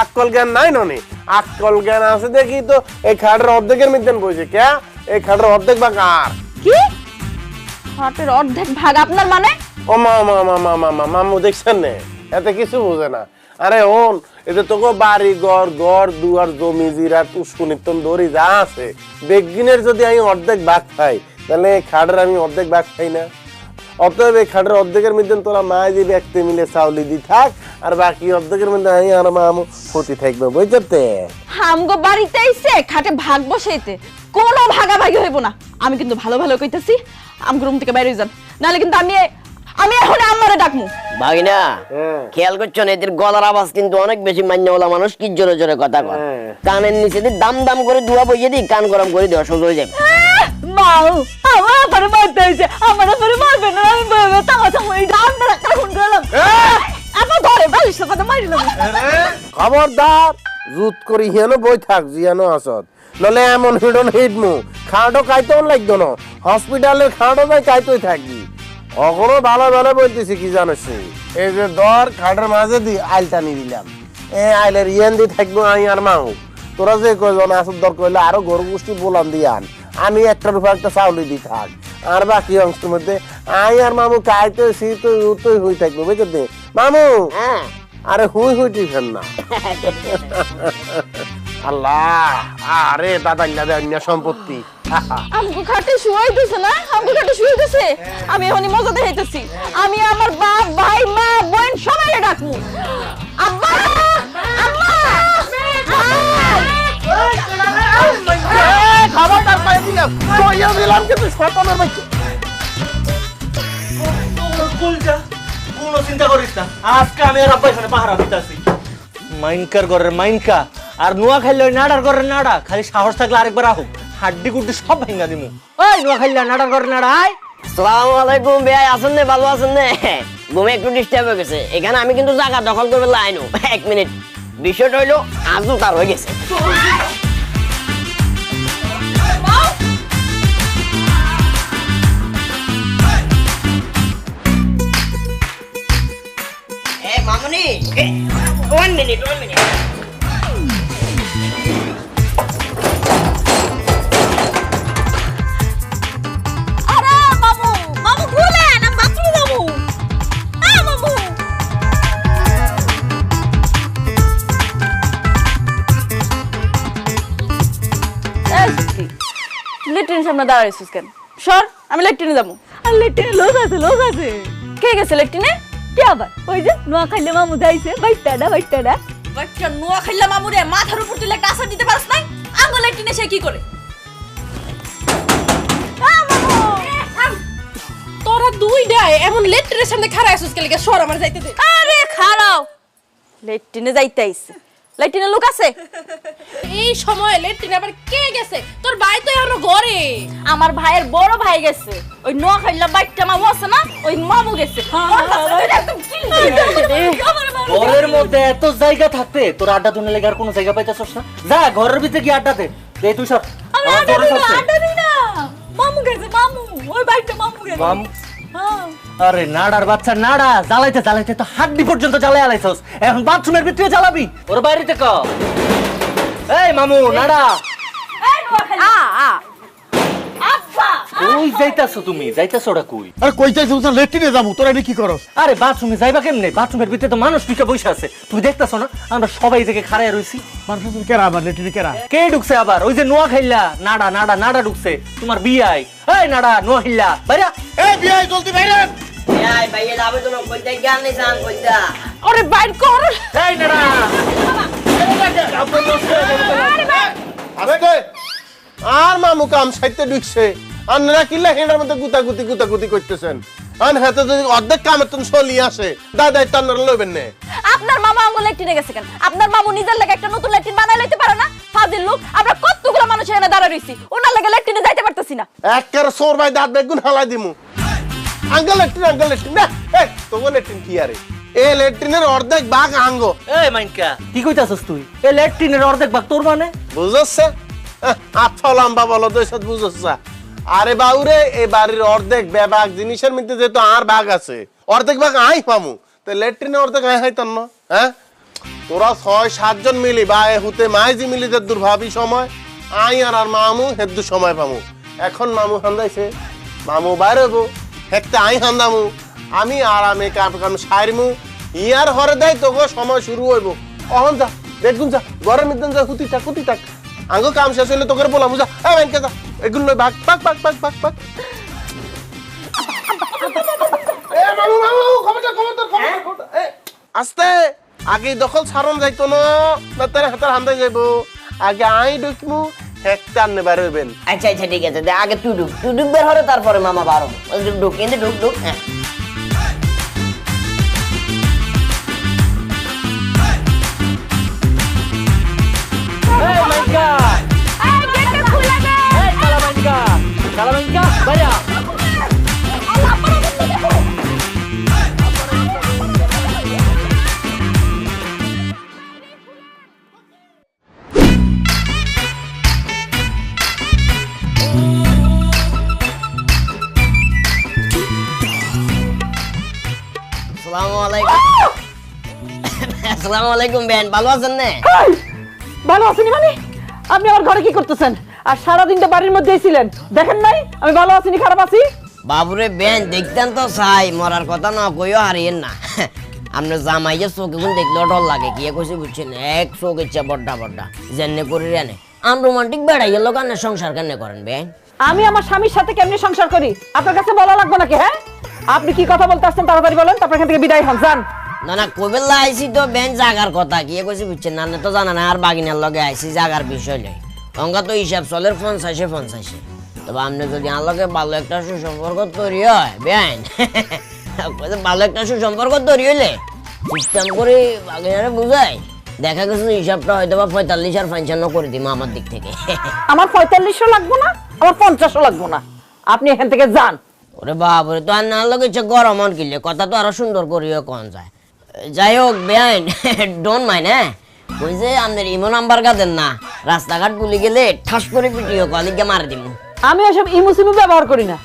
আক্কল জ্ঞান নাই ননি, আক্কল জ্ঞান আছে দেখি তো এই খাটের অর্ধেকের মধ্যে বসে কে এই খাটের অর্ধেক বা কার? কি খাটের অর্ধেক ভাগ আপনার মানে? ও মা মা মা মা মা মা মামু দেখছেন না এতে কিছু বোঝে না। আরে ওন এতে তোকে বাড়ি ঘর দুয়ার জমি জিরা পুষ্কুনিতন দড়ি যা আছে বেগিনের যদি আমি অর্ধেক ভাগ খাই তাহলে খাটের আমি অর্ধেক ভাগ খাই না? অতএব এই খাটের অর্ধেকের মধ্যে তোরা মায় যে ব্যক্তি মিলে চাউলি দি থাক আর বাকি অর্ধেকের মধ্যে আমি আর মামু ক্ষতি থাকবে বুঝতে? আমগো বাড়িতে আইছে খাটে ভাগ বসাইতে, কোনো ভাগাভাগি হইব না। আমি কিন্তু ভালো ভালো কইতাছি, আমগো রুম থেকে বাইরে যান, নাহলে কিন্তু আমি এখন আম্মারে ডাকমু। ভাগিনা খেয়াল করছো না এদের গলার আওয়াজ কিন্তু অনেক বেশি মান্যওয়ালা মানুষ কি জোরে জোরে কথা কয়। কানের নিচে দিয়ে দাম দাম করে ধোয়া বইয়ে দিই, কান গরম করে দেওয়া সোজা হয়ে যাবে। মাও আমার আবার মারতে আইছে, আমার আবার মারবে না, আমি বলবো তাও তাও এই ডান্ডা কাকুন গেলাম আমার ঘরে বালিশের সাথে মারিলাম। খবরদার জুত করি হেনো বই থাক জিয়ানো আসত, নলে এমন হিডন হিডমু খাটো কাইতো লাগতো না, হসপিটালের খাটো যাই কাইতোই থাকবি। অখনো ভালো ভালো বলতেছি কি জানিস, এই যে দর খাটের মাঝে দি আইলটা নিয়ে দিলাম, আইলের ইয়ান দিয়ে থাকবো আমি আর মাও। তোরা যে কয়জন আসত দর কইলে আরো গরু গোষ্ঠী বলাম দিয়ান, আমি একটার উপর একটা চাউলি দি থাক, আর বাকি অংশের মধ্যে আই আর মামু কাইতো শীত উতই হই থাকবো বুঝতে? মামু আরে হুই হুই টিফেন না। আল্লাহ আরে দাদা দাদা অন্য সম্পত্তি আমগো খাটে শুয়াইতেছে না, আমগো খাটে শুয়াইতেছে। আমি এখনই মজা দেখাইতেছি, আমি আমার বাপ ভাই মা বোন সবাই ডাকমু। আব্বা আম্মা খাবারটার পাই দিলাম, কইয়া দিলাম কিন্তু শয়তানের বাচ্চা। কুলজা কোনো চিন্তা করিস না, আজকে আমি আর আব্বা এখানে পাহারা দিতেছি। মাইনকার ঘরের মাইনকা আর নোয়া খাইলে ওই নাড়ার ঘরের নাড়া, খালি সাহস থাকলে আরেকবার আহুক, হাড্ডি কুড্ডি সব ভেঙা দিমু। ওই নোয়া খাইলে নাড়ার ঘরের নাড়া আয়। আসসালামু আলাইকুম ভাই, আছেন না? ভালো আছেন না? ঘুমে একটু ডিস্টার্ব হয়ে গেছে, এখানে আমি কিন্তু জায়গা দখল করবে লাইনু। 1 মিনিট, বিষয়টা হইলো আজও তার হয়ে গেছে। মামুনি 1 মিনিট। আরে মামু মামু ভুলে না, বাথরুমে যাবো। মামু লেট্রিনের সামনে দাঁড়াইছিস কেন? সর, আমি লেট্রিনে যাবো। আর লেট্রিনে লোক আছে। কে গেছে লেট্রিনে? কে আবার? ওই যে নোয়া খাইলে মামু যাইছে, বাইটাডা বাচ্চা নোয়া খাইলে মামুরে মাথার উপর তুলে একটা আসার দিতে পারছ নাই? আঙ্গুল লেট্রিনে সে কি করে? তোরা দুই ডায় এমন লেট্রিনের সামনে খাড়া আছিস কেলে? সর আমার যাইতে দে। আরে খাড়াও, লেট্রিনে যাইতে আইছে। লেট্রিনে লোক আছে? এই সময় লেট্রিনে আবার কে গেছে? তোর ভাই তো এখনো ঘরে। আমার ভাইয়ের বড় ভাই গেছে, ওই নোয়া খাইলা বাইটটা মামু আছে না, ওই মামু গেছে। ঘরের মধ্যে এত জায়গা থাকতে তোর আড্ডা দুনে লেগে আর কোনো জায়গা পাইতেছস না? যা ঘরের ভিতরে গিয়ে আড্ডা দে। দে তুই সর। আমার জোরে সরছে। মামু গেছে, মামু ওই বাইটটা মামু গেছে। মামু আরে নাড়ার বাচ্চা নাড়া, জ্বালাইতে জ্বালাইতে তো হাড্ডি পর্যন্ত জ্বালাই আলাইছস, এখন বাথরুমের ভিতরে জ্বালাবি? ওর বাইরেতে ক। এই মামু নাড়া, কই যাইতাছো তুমি? যাইতাছো ওটা কই? আরে কই চাইছিস বুঝা লেট্রিনে যাবো, তোরা এটা কি করস? আরে বাথরুমে যাইবা কেমনে? বাথরুমের ভিতরে তো মানুষ পিছে বসে আছে, তুমি দেখতাছো না? আমরা সবাই থেকে খাড়ায় রইছি। মানুষ কেরা আবার লেট্রিনে কেরা? কে ঢুকছে আবার? ওই যে নোয়া খাইলা নাড়া নাড়া নাড়া ঢুকছে, তোমার বিয়াই। এই নাড়া নোয়া খাইলা বাইরা। এই বিয়াই জলদি বাইরে। এই ভাইয়া যাবে তো না, কইতে জ্ঞান নেই জান কইতা। আরে বাইর কর। এই নাড়া আরে আর মামু কাম সাইতে ঢুকছে, আপনারা কিল্লা হেঁটার মধ্যে গুতাগুতি করতেছেন। আন হাতে যদি অর্ধেক কামের তুমি চলি আসে, দাদা এটা আপনারা লইবেন না। আপনার মামা আঙ্গুল লেট্রিনে গেছে কেন? আপনার মামু নিজের লাগে একটা নতুন লেট্রিন বানাই লইতে পারে না? ফাজিল লোক, আমরা কতগুলো মানুষ এখানে দাঁড়া রইছি, ওনার লাগে লেট্রিনে যাইতে পারতেছি না। একের সোর ভাই দাঁত বেগুন হালাই দিমু। আঙ্গল লেট্রিন না, এই তোমার লেট্রিন কি আরে? এই লেট্রিনের অর্ধেক ভাগ আঙ্গ। এই মাইনকা কি কইতাছস তুই? এই ল্যাট্রিনের অর্ধেক ভাগ তোর মানে? বুঝছছে? আচ্ছা লম্বা বলো তো সব বুঝছছা? আরে বাউরে এই বাড়ির অর্ধেক বেবাগ জিনিসের মধ্যে যেহেতু আর ভাগ আছে, অর্ধেক ভাগ আই পামু, তো ল্যাট্রিনের অর্ধেক আই হাইতাম না? হ্যাঁ তোরা 6-7 জন মিলি বা হুতে মাইজি মিলি যে দুর্ভাবি সময় আই আর মামু হেদু সময় পামু। এখন মামু হান্দাইছে, মামু বাইরেবো, হেকতে আই হান্দামু, আমি আরামে কাম সাইরমু, ইয়ার হরে দেয় তোকে সময় শুরু হইব। অহন যা দেখুন যা ঘরের মধ্যে যা হুতি থাক আঙ্গো কাম শেষ হইলে তোকে বললাম যা ব্যাংকে যা, এগুলো লই ভাগ ভাগ ভাগ ভাগ ভাগ ভাগ। এ মামু খবরদার আস্তে আগে দখল ছাড়ন যাইতো না না তার হাতের হান্দাই যাইব আগে আই ঢুকমু একটা আননে বার হইবেন আচ্ছা আচ্ছা ঠিক আছে দে আগে তুই ঢুক বের হরে তারপরে মামা বারো ঢুক কিন্তু ঢুক হ্যাঁ আসসালামু আলাইকুম বেন ভালো আছেন না ভালো আছেন মানে আপনি আমার ঘরে কি করতেছেন আর সারাদিন তো বাড়ির মধ্যেই ছিলেন দেখেন নাই আমি ভালো আছি খারাপ আছি বাবুরে বেন দেখতেন তো চাই মরার কথা না কইও হারিয়েন না আপনার জামাইয়ের চোখে গুণ দেখলেও ডর লাগে কি কইছে বুঝছেন এক চোখ ইচ্ছা বড্ডা বড্ডা জেনে করে আনে আম রোমান্টিক বেড়াই গেল কানে সংসার কেন করেন বেন আমি আমার স্বামীর সাথে কেমনে সংসার করি আপনার কাছে বলা লাগবে নাকি হ্যাঁ আপনি কি কথা বলতে আসছেন তাড়াতাড়ি বলেন তারপর এখান থেকে বিদায় হন যান না না কবেলা আইসি তো বেন জাগার কথা কি কইছে বুঝছেন না তো জানা না আর বাগিনার লগে আইসি জাগার বিষয় নেই অঙ্কা তো হিসাব চলের 50 তবে আপনি যদি আমার লগে ভালো একটা সুসম্পর্ক তৈরি হয় বেন ভালো একটা সুসম্পর্ক তৈরি হইলে সিস্টেম করে বাগিনারে বুঝাই দেখা গেছে হিসাবটা হয়তো বা 45 আর 55 করে দিব আমার দিক থেকে আমার 45ও লাগবে না আমার 50ও লাগবে না আপনি এখান থেকে যান ওরে বাবরে তো আর না লগে গরম অন কিলে কথা তো আরো সুন্দর করিও কোন যায় যাই হোক বেআইন ডোন্ট মাইন্ড হ্যাঁ ওই যে আপনার ইমো নাম্বার গাদেন না রাস্তাঘাট ভুলে গেলে ঠাস করে পিটিও কলিগে মার দিব আমি এসব ইমোসিমো ব্যবহার করি না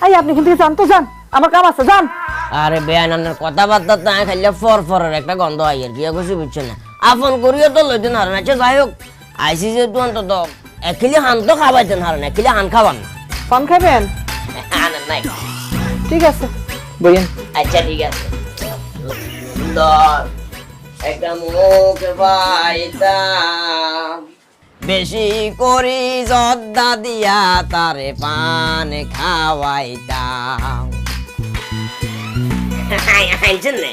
এই আপনি কিন্তু যান তো যান আমার কাম আছে যান আরে বেআইন আপনার কথাবার্তা তো খাইলে ফরফরের একটা গন্ধ হয় আর কি কিছু বুঝছেন না আপন করিও তো লইতেন হারেন আচ্ছা যাই হোক আইসি যে তো অন্তত একিলি হান তো খাওয়াইতেন হারেন একিলি হান খাবার না পান খাবেন আনেন নাই ঠিক আছে বইয়েন আচ্ছা ঠিক আছে সুন্দর একটা মুখ পাইতাম বেশি করি জর্দা দিয়া তারে পান খাওয়াইতাম আইছেন নে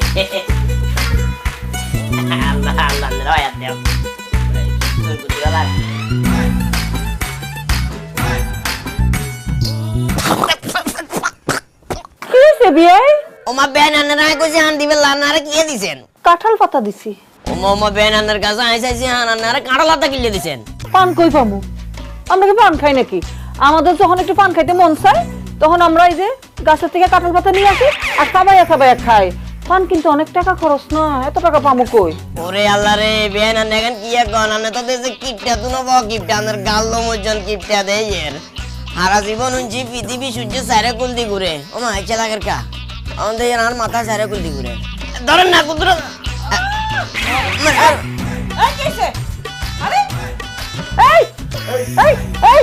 আল্লাহ আল্লাহ রায়াত দেও কি হইছে বিয়ে ওমা বেনানারা কইছে হান দিবে লানারে কি দিছেন কাঁঠাল পাতা দিছি ওমা বেনানার কাছে আইসাইছি হানারে কাঁঠালাটা কিলে দিছেন পান কই পামু আমরা কি পান খাই নাকি আমাদের যখন একটু পান খাইতে মন চায় তখন আমরা এই যে গাছের থেকে কাঁঠাল পাতা নিয়ে আসি আর খাবাইয়া খাই পান কিন্তু অনেক টাকা খরচ না এত টাকা পামু কই ওরে আল্লাহ রে বেনান এখন কি কোন আনে তো দেশে কিপটা তুনো ব কিপটা আনার গাল্লো মজন কিপটা দেই এর সারা জীবন উঞ্চি পৃথিবী সূর্য সারে কুলদি ঘুরে ওমা ইচ্ছা লাগের কা আমাদের আর মাথা সারে কুলদি ঘুরে ধরেন না কুদরা এই কিছে আরে এই এই এই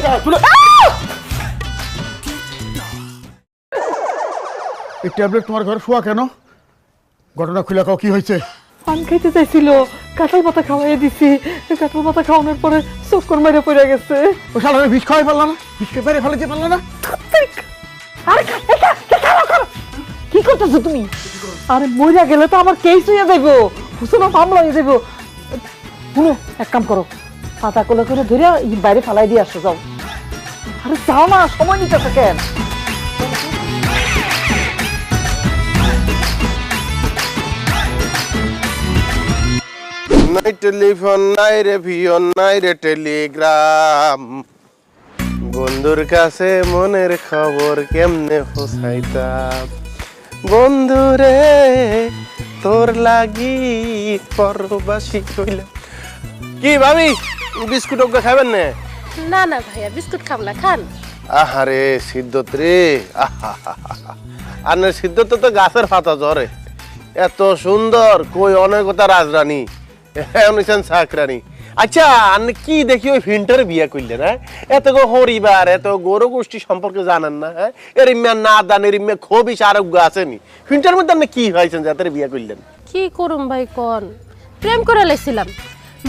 এই ট্যাবলেট তোমার ঘরে শোয়া কেন ঘটনা খুলে কাও কি হয়েছে পান খাইতে চাইছিল কাঁঠাল পাতা খাওয়াই দিছি কাঁঠাল পাতা খাওয়ানোর পরে চক্কর মেরে পড়ে গেছে ও শালা বিষ খাওয়াই পারলা না বিষ খেয়ে বেড়ে ফেলাতে পারলা না আরে কি করতেছো তুমি আরে মরিয়া গেলে তো আমার কেস হয়ে যাইব হুসুনো মামলা হয়ে যাইব শুনো এক কাম করো পাতা কোলে করে ধরে বাইরে ফালাই দিয়ে আসো যাও আরে যাও না সময় নিতে থাকেন নাই টেলিফোন নাই রে ভিয়ন নাই রে টেলিগ্রাম বন্ধুর কাছে মনের খবর কেমনে পৌঁছাইতাম বন্ধু রে তোর লাগি পরবাসী কইলাম কি ভাবি বিস্কুট ওকে খাবেন না না না ভাইয়া বিস্কুট খাব না খান আহারে সিদ্ধত রে আর সিদ্ধত তো গাছের পাতা ঝরে এত সুন্দর কই অনেকতা রাজরানী অনুসান চাকরানী আচ্ছা আপনি কি দেখি ওই ফিন্টারে বিয়ে করলেন হ্যাঁ এত গো হরিবার এত গরু গোষ্ঠী সম্পর্কে জানেন না হ্যাঁ এর ইম্যা না দান এর ইম্যা খবিস আরোগ্য আসেনি ফিন্টার মধ্যে আপনি কি হয়েছেন যাতে বিয়ে করলেন কি করুম ভাই কোন প্রেম করে লাইছিলাম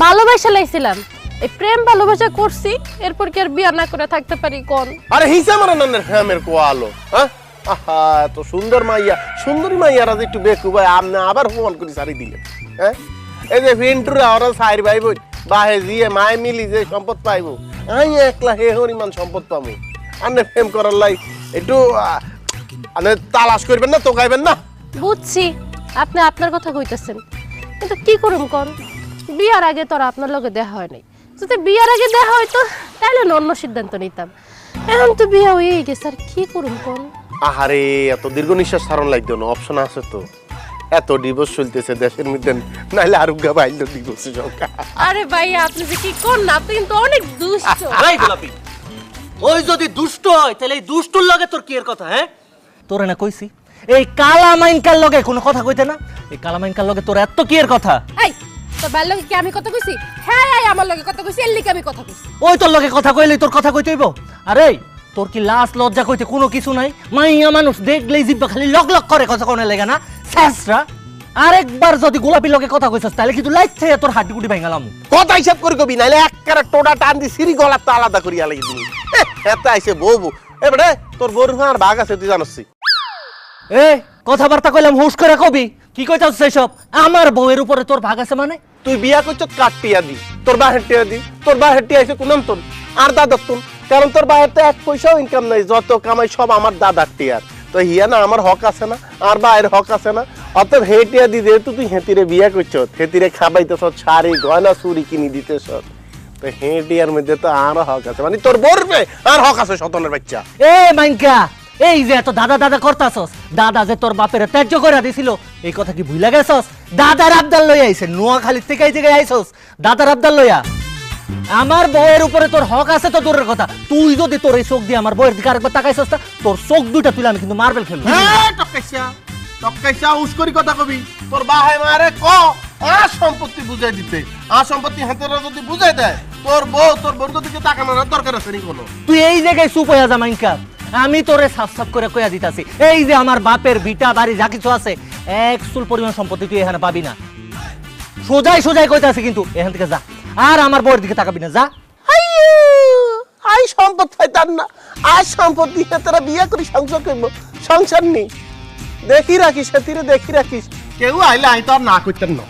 ভালোবাসা লাইছিলাম এই প্রেম ভালোবাসা করছি এরপর কি আর বিয়ে না করে থাকতে পারি কোন আরে হিসা মানে নানের ফ্যামের কোয়ালো হ্যাঁ আহা এত সুন্দর মাইয়া, সুন্দরী মাইয়ারা যে একটু বেকু ভাই আপনি আবার ফোন করে সারি দিলেন। হ্যাঁ এই যে ভিন্টুরা ওরা সাইর ভাই বোন বাহে জিয়ে মায় মিলি যে সম্পদ পাইবো, আমি একলা হে হরিমান সম্পদ পাবো। আনে প্রেম করার লাই একটু আনে তালাশ করবেন না, তো গাইবেন না। বুঝছি আপনি আপনার কথা কইতেছেন, কিন্তু কি করুম কোন, বিয়ার আগে তোর আপনার লগে দেখা হয় নাই। যদি বিয়ার আগে দেখা হইতো তাহলে অন্য সিদ্ধান্ত নিতাম। এখন তো বিয়া হয়ে গেছে, আর কি করুম কোন। আহারে এত দীর্ঘ নিঃশ্বাস ছাড়ন লাগতো না, অপশন আছে তো। এত ডিভোর্স চলতেছে দেশের মধ্যে, নাইলে আরুগা বাইল ডিভোর্সের সংখ্যা। আরে ভাই আপনি যে কি কোন না, আপনি কিন্তু অনেক দুষ্ট। আরে গোলাপি, ওই যদি দুষ্ট হয় তাহলে এই দুষ্টুর লগে তোর কি এর কথা? হ্যাঁ তোরে না কইছি এই কালা মাইনকার লগে কোনো কথা কইতে না, এই কালা মাইনকার লগে তোর এত কি এর কথা? এই তোর ভাই লগে কি আমি কথা কইছি? হ্যাঁ আমার লগে কথা কইছি, এর লিগে আমি কথা কইছি। ওই তোর লগে কথা কইলে তোর কথা কইতে হইব? আরে তোর কি লাজ লজ্জা কইতে কোনো কিছু নাই? মাইয়া মানুষ দেখলেই জিব্বা খালি লক লক করে কথা কোনে লাগে না শেষরা। আরেকবার যদি গোলাপি লগে কথা কইছস তাহলে কিন্তু লাইছে তোর হাড্ডি গুটি ভাঙালাম। কথা হিসাব করে কবি, নাইলে একবারে টোটা টান দি সিরি গলা তো আলাদা করিয়া লাগি দিবি। এত আইছে বউ এবারে তোর বউর আর ভাগ আছে তুই জানস। এ কথাবার্তা কইলাম হুশ করে কবি, কি কইতাছস এসব? আমার বউয়ের উপরে তোর ভাগ আছে মানে? তুই বিয়া করছ কাটিয়া দি, তোর বাহের টিয়া দি, তোর বাহের টিয়া আইছে কোন তোর আর দাদার তোর, কারণ তোর বাহের তো এক পয়সাও ইনকাম নাই, যত কামাই সব আমার দাদার টিয়ার। তো হিয়া না আমার হক আছে না, আর বায়ের হক আছে না? অতএব হেটিয়া দি যেহেতু তুই হেতিরে বিয়া করছ, হেতিরে খাবাইতেছ, শাড়ি গয়না চুরি কিনি দিতেছ, তো হেটিয়ার মধ্যে তো আর হক আছে, মানে তোর বরবে আর হক আছে শতনের বাচ্চা। এ মাইনকা, এই যে এত দাদা দাদা করতাছস, দাদা যে তোর বাপের ত্যায্য করে দিছিল এই কথা কি ভুইলা গেছস? দাদার আবদাল লইয়া আইছে, নোয়াখালী থেকে এই জায়গায় আইছস দাদার আবদাল লইয়া। আমার বউয়ের উপরে তোর হক আছে তো দূরের কথা, তুই যদি তোর এই চোখ দিয়ে আমার বউয়ের দিকে আরেকবার তাকাইছস না, তোর চোখ দুইটা তুলে আমি কিন্তু মার্বেল খেলবো। টপকাইছা উস্করি কথা কবি, তোর বাহাই মারে ক আর সম্পত্তি বুঝাই দিতে, আর সম্পত্তি হাতের যদি বুঝাই দেয় তোর বউর দিকে তাকানোর দরকার আছে নি কোনো? তুই এই জায়গায় চুপ হইয়া যা মাইনকা, আমি তোরে সাফ সাফ করে কইয়া দিতাছি, এই যে আমার বাপের ভিটা বাড়ি যা কিছু আছে এক চুল পরিমাণ সম্পত্তি তুই এখানে পাবি না। সোজাই সোজাই কইতাছি কিন্তু এখান থেকে যা, আর আমার বউয়ের দিকে তাকাবি না, যা। আই সম্পদ পাইতাম না, আর সম্পত্তি তোরা বিয়ে করি সংসার করবো, সংসার নেই দেখি রাখিস, সেতিরে দেখি রাখিস, কেউ আইলে আই তো আর না করতেন না।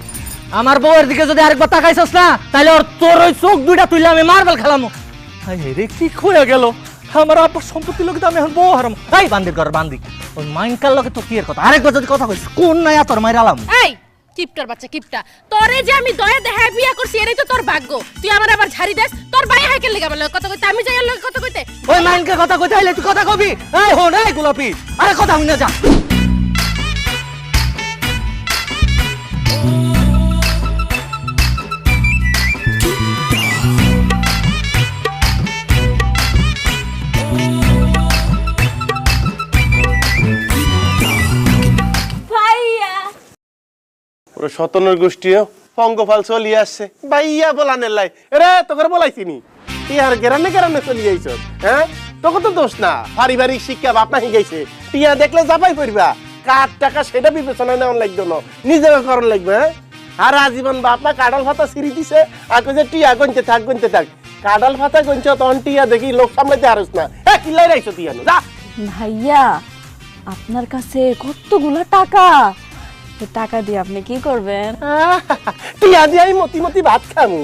আমার বউয়ের দিকে যদি আরেকবার তাকাইছস না তাহলে ওর তোর ওই চোখ দুইটা তুইলে আমি মার্বেল খেলামো। হাই রে কি খোয়া গেল, আমার আব্বার সম্পত্তি লোকে তো আমি এখন বউ হারাম। এই বান্দির ঘর বান্দি, ওই মাইনকার লোকে তো কি এর কথা? আরেকবার যদি কথা কইস কোন নাই তোর মাইরালাম। এই কিপটার বাচ্চা কিপটা, তোরে যে আমি দয়া দেখায় বিয়া করছি এটাই তো তোর ভাগ্য। তুই আমার আবার ঝাড়ি দেস, তোর ভাই হাইকেল লাগা বলে কথা কইতে, আমি যাই আর লগে কথা কইতে। ওই মাইনকার কথা কইতে আইলে তুই কথা কবি? এই হন এই গোলাপি, আরে কথা হই না যা। শতনের গোষ্ঠীও পঙ্গফাল চলিয়ে আসছে ভাইয়া বলানের লাই রে, তোকে বলাইছিনি টিয়ার গেরানে গেরানে চলিয়ে আইছ। হ্যাঁ তোকে তো দোষ না, পারিবারিক শিক্ষা বাপনা শিখাইছে, টিয়া দেখলে যাবাই পড়বা, কার টাকা সেটা বিবেচনায় নেওয়ার লাগবে না, নিজেকে করার লাগবে। হ্যাঁ আর আজীবন বাপনা কাডাল ভাতা ছিঁড়ি দিছে, আর কইছে টিয়া গনতে থাক গনতে থাক, কাডাল ভাতা গনছ তখন টিয়া দেখি লোক সামলাইতে আরস না। হ্যাঁ কিল্লাই রাইছো টিয়া যা। ভাইয়া আপনার কাছে কতগুলা টাকা, টাকা দিয়ে আপনি কি করবেন? টিয়া দিয়ে আমি মতি মতি ভাত খামু,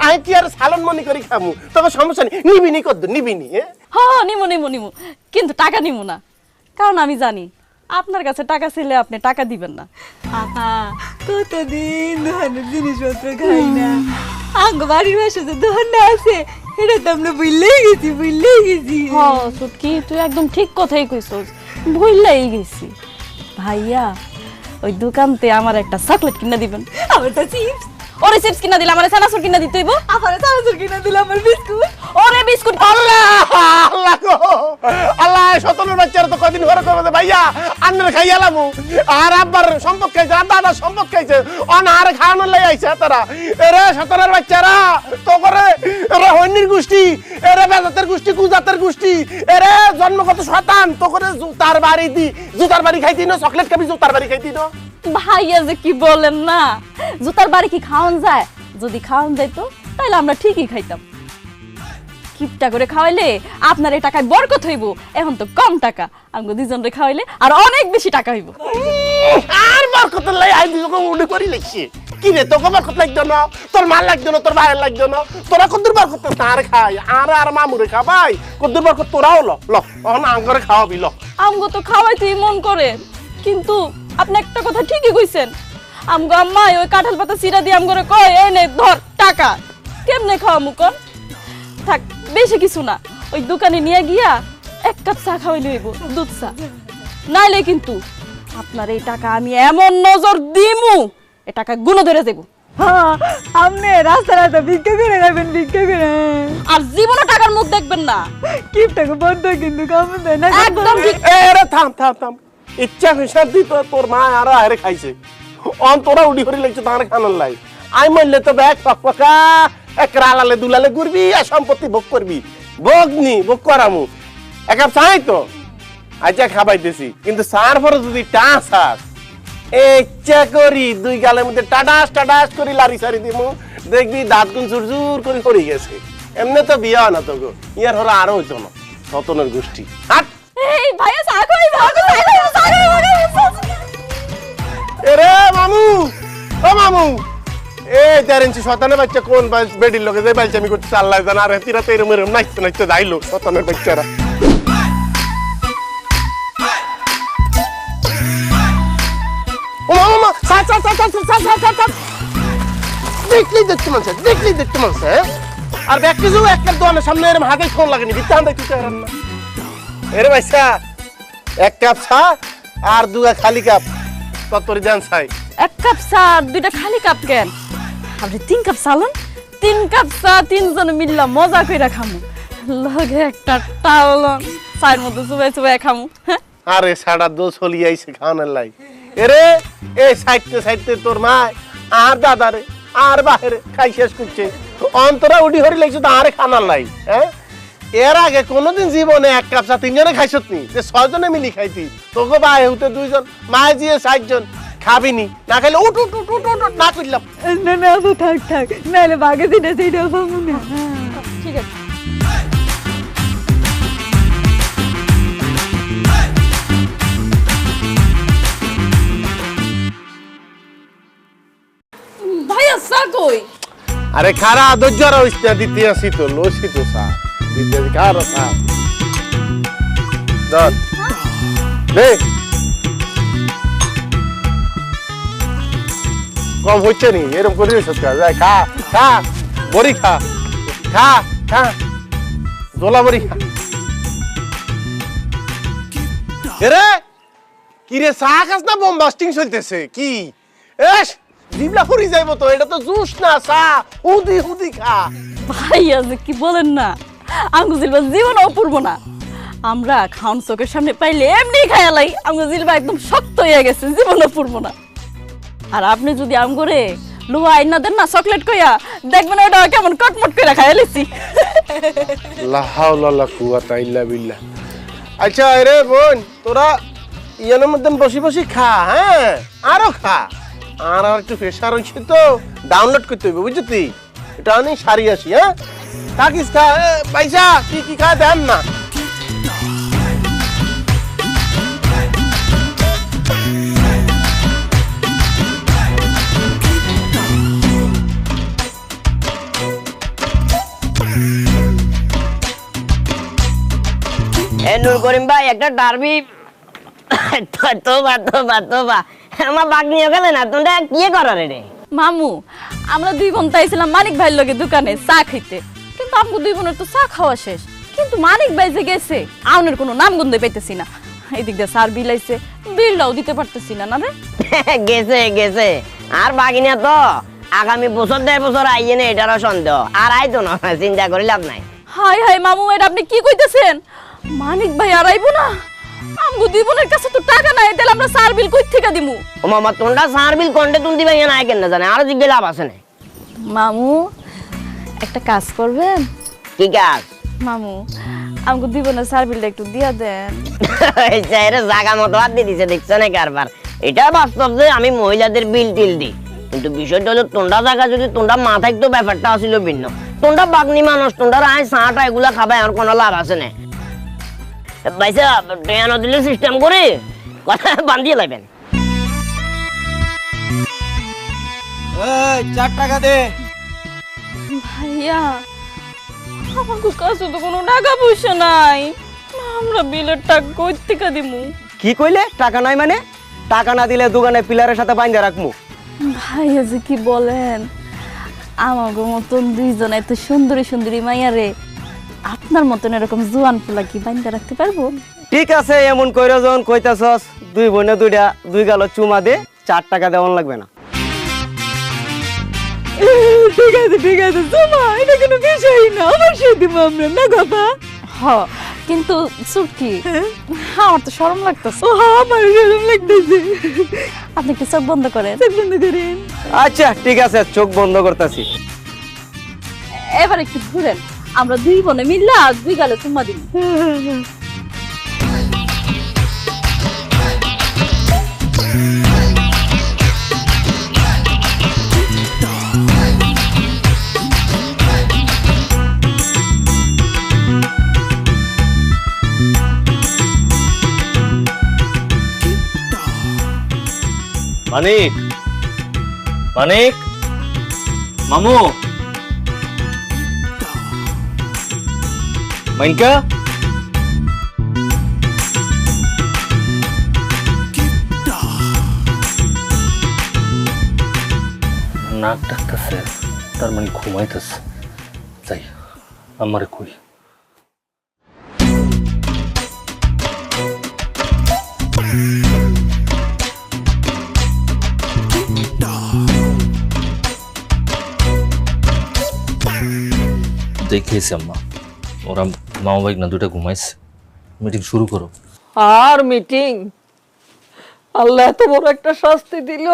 আমি কি আর সালন মনি করে খামু, তবে সমস্যা নেই, নিবিনি কত নিবিনি। হ্যাঁ নিমু নিমু নিমু, কিন্তু টাকা নিমু না, কারণ আমি জানি আপনার কাছে টাকা ছিলে আপনি টাকা দিবেন না। কতদিন দোকানের জিনিসপত্র খাই না, আঙ্গ বাড়ির পাশে যে দোকানটা আছে এটা তো আমরা ভুললেই গেছি। হ্যাঁ সুটকি তুই একদম ঠিক কথাই কইছস, ভুললাই গেছি। ভাইয়া ওই দোকানতে আমার একটা চকলেট কিনা দিবেন। আমার তো চিপস, ওরে চিপস কিনা দিলে আমার চানাচুর কিনা দিতে হইব। আমার চানাচুর কিনা দিলে আমার বিস্কুট, ওরে বিস্কুট। আল্লাহ আল্লাহ গো আল্লাহ, শতনের বাচ্চারা তো কদিন ঘরে কবে ভাইয়া আন্নের খাইয়ালামু, আর আব্বার সম্পদ খাইছে, আর দাদা সম্পদ খাইছে, অনার খাওয়ানোর লাই আইছে তারা। এরে শতনের বাচ্চারা তো করে, এরে হন্যির গোষ্ঠী, এরে বেজাতের গোষ্ঠী, কুজাতের গোষ্ঠী, এরে জন্মগত শতান তো করে জুতার বাড়ি দি, জুতার বাড়ি খাইতি না, চকলেট খাবি জুতার বাড়ি খাইতি না। ভাইয়া যে কি বলেন না, জুতার বাড়ি কি খাওয়ান যায়? যদি খাওয়ান যাইতো তাহলে আমরা ঠিকই খাইতাম। কিপটা করে খাওয়াইলে আপনার এই টাকায় বরকত হইব। এখন তো কম টাকা, আমগো দুজনরে খাওয়াইলে আর অনেক বেশি টাকা হইব। আর বরকত লাই আই দিকে উড়ে করি লাগছে কি রে তোকে বরকত লাগতো না, তোর মাল লাগতো না, তোর ভাইয়ের লাগতো না, তোরা কত বরকত তার খাই আর মামুরে খাবাই কত বরকত তোরাও ল এখন আঙ্গরে খাওয়াবি ল। আমগো তো খাওয়াইতেই মন করে, কিন্তু আপনি একটা কথা ঠিকই কইছেন। আমগো আম্মা ওই কাঁঠাল পাতা চিরা দিয়ে আমগরে কয় এই নে ধর টাকা, কেমনে খাওয়ামু কোন? থাক বেশি কিছু না, ওই দোকানে নিয়ে গিয়া 1 কাপ চা খাওয়াইলে হইব, দুধ চা। নাইলে কিন্তু আপনার এই টাকা আমি এমন নজর দিমু, এ টাকা গুণ ধরে দেব। হ্যাঁ আপনি রাস্তা রাস্তা ভিক্ষা করে খাবেন, ভিক্ষা করে। আর জীবনে টাকার মুখ দেখবেন না। কিপটাকে বন্ধ কিন্তু কামন দেয় না। একদম ঠিক। এ রে থাম ইচ্ছা হিসাব দি তোর মা আর আরে খাইছে অন তোরা উডি করে লাগছে তার খানার লাই। আই মরলে তো ব্যাগ পাকা এক রালালে দুলালে ঘুরবি আর সম্পত্তি ভোগ করবি, ভোগ করামু এক কাপ চাই তো আচ্ছা খাবাইতেছি, কিন্তু চার পরে যদি টাস আস ইচ্ছা করি 2 গালের মধ্যে টাটাস করি লারি সারি দিমু, দেখবি দাঁত গুন জুর করে পড়ে গেছে। এমনি তো বিয়া না তো গো, ইয়ার হলো আরো হইতো না সতনের গোষ্ঠী। হাট এই ভাইয়া চা খাই এরে মামু ও মামু এই 4 ইঞ্চি শতানের বাচ্চা কোন বেডির লোকে যে বাচ্চা আমি করতে আল্লাহ জানা, আর তিরা তো এরম নাচতে যাইলো শতানের বাচ্চারা। ও মামা দেখলেই দেখতে মানছে আর ব্যাগ কিছু একটা দোকানের সামনে এরম হাতে ফোন লাগেনি বিত্তান দেখতে চাইরান না। এরে ভাইসা 1 কাপ চা আর 2 খালি কাপ কতরি দেন চাই। 1 কাপ চা আর 2টা খালি কাপ কেন? আপনি 3 কাপ চালুন, 3 কাপ চা 3 জন মিললা মজা কইরা খামু, লগে একটা টালন চায়ের মধ্যে চুবাই খামু। আরে সাড়া দোষ হলি আইছে খাওয়ানোর লাই। এরে এই সাইডতে তোর মা আর দাদারে আর বাহিরে খাই শেষ করছে, অন্তরা উডি হরি লাগছে তো আরে খানার লাই। হ্যাঁ এর আগে কোনোদিন জীবনে 1 কাপ চা 3 জনে খাইছত নি, 6 জনে মিলি খাইতি, তোকে ভাই হতে 2 জন মায়ে দিয়ে 7 জন খাবিনি, না খাইলে উঠ না করলাম। না তো থাক নাইলে বাগে দিনে সেইটা পাবো না। ঠিক আছে। ভাইয়া চা কই? আরে খারা দজ্জারা হইছে দিতে আসি তো লসি তো সা দিতে খারা সা দর দে কম হচ্ছে নি এরকম করে সত্যি যায় খা বড়ি খা দোলা বড়ি খা। এরে কি রে চা খাস না বোমবাস্টিং চলতেছে কি? এস জিবলা ফুরি যাইব তো, এটা তো জুস না চা, হুদি খা। ভাইয়া যে কি বলেন না, আঙ্গু জিলবা জীবন অপূর্ব না। আমরা খাওন চোখের সামনে পাইলে এমনি খায়ালাই, আঙ্গু জিলবা একদম শক্ত হয়ে গেছে, জীবন অপূর্ব না। আর আপনি যদি আমগরে লোহা আইনা দেন না চকলেট কইয়া, দেখবেন ওটা কেমন কটমট করে খাইলেছি। লা হাওলা লা কুওয়াতা ইল্লা বিল্লাহ। আচ্ছা রে বোন তোরা ইয়ানের মধ্যে বসি খা, হ্যাঁ আরো খা, আর একটু প্রেশার হইছে তো ডাউনলোড করতে হইবে বুঝছি, এটা আমি সারি আসি। হ্যাঁ থাকিস খা পয়সা কি খা দেন না। নূর করিম ভাই একটা ডারবি তোবা আমার বাঘ নিয়ে গেলে না, তোমরা কি করার রে? মামু আমরা 2 বোন তাইছিলাম মানিক ভাইয়ের লগে দোকানে চা খাইতে, কিন্তু আমগো 2 বোনের তো চা খাওয়া শেষ, কিন্তু মানিক ভাই যে গেছে আউনের কোনো নাম গন্ধই পাইতেছি না। এদিক দিয়ে সার বিল আইছে, বিলটাও দিতে পারতেছি না। না রে গেছে আর বাগিনা তো আগামী বছর 1.5 বছর আইয়ে না, এটারও সন্দেহ আর আইতো না, চিন্তা করে লাভ নাই। হাই মামু এটা আপনি কি কইতেছেন? মানিক ভাই আর আইবো না? আমগো 2 বোনের কাছে তো টাকা নাই, তাহলে আমরা সার বিল কই থেকে দিমু? ও মামা তোমরা সার বিল কোনটা তুমি দিবা না কেন না জানে, আর জিজ্ঞে লাভ আছে না। মামু একটা কাজ করবেন? কি কাজ? মামু আমগো 2 বোনের সার বিলটা একটু দিয়া দেন। এই চাইরে জায়গা মতো হাত দিয়ে দিছে, দেখছ না কারবার। এটা বাস্তব যে আমি মহিলাদের বিল টিল দিই, কিন্তু বিষয়টা হলো তোমরা জায়গা যদি তোমরা মাথায় তো ব্যাপারটা আসিল ভিন্ন। তোমরা বাগনি মানুষ, তোমরা আয় চাটা এগুলা খাবে, আর কোনো লাভ আছে না। ভাইসা ট্রেন দিলে সিস্টেম করে কথা বান্ধিয়ে লাগবেন। 4 টাকা দে। ভাইয়া আমার কাছে তো কোনো টাকা পয়সা নাই, আমরা বিলের টাকা কই থেকে দিমু? কি কইলে টাকা নাই মানে? টাকা না দিলে দোকানে পিলারের সাথে বাইন্ধা রাখমু। ভাইয়া যে কি বলেন, আমার মতন দুইজন এত সুন্দরী সুন্দরী মাইয়ারে আপনার মতন এরকম জোয়ান পোলা কি বাইন্ধা রাখতে পারবো? ঠিক আছে, এমন কইরা যখন কইতাছস, দুই বোনে দুই গাল চুমা দে, 4 টাকা দেওয়ান লাগবে না। ঠিক আছে সোমা, এটা কোনো বিষয় না, অবশ্যই দিব আমরা, না কথা। হ কিন্তু সুটকি আমার তো শরম লাগতেছে। ও আমার শরম লাগতেছে। আপনি কি চোখ বন্ধ করেন? চোখ বন্ধ করেন। আচ্ছা ঠিক আছে, চোখ বন্ধ করতেছি। এবার একটু ঘুরেন, আমরা দুই বোনে মিললা দুই গালে চুম্মা দিব। মানিক, মানিক, মামু, মাইনকা, নাক ডাকতেছে, তার মানে ঘুমাইতেছে। যাই আমারে কই। দেখেছি আম্মা, ওরা মামা বাইক না দুটা ঘুমাইছে। মিটিং শুরু করো। আর মিটিং? আল্লাহ এত বড় একটা শাস্তি দিল।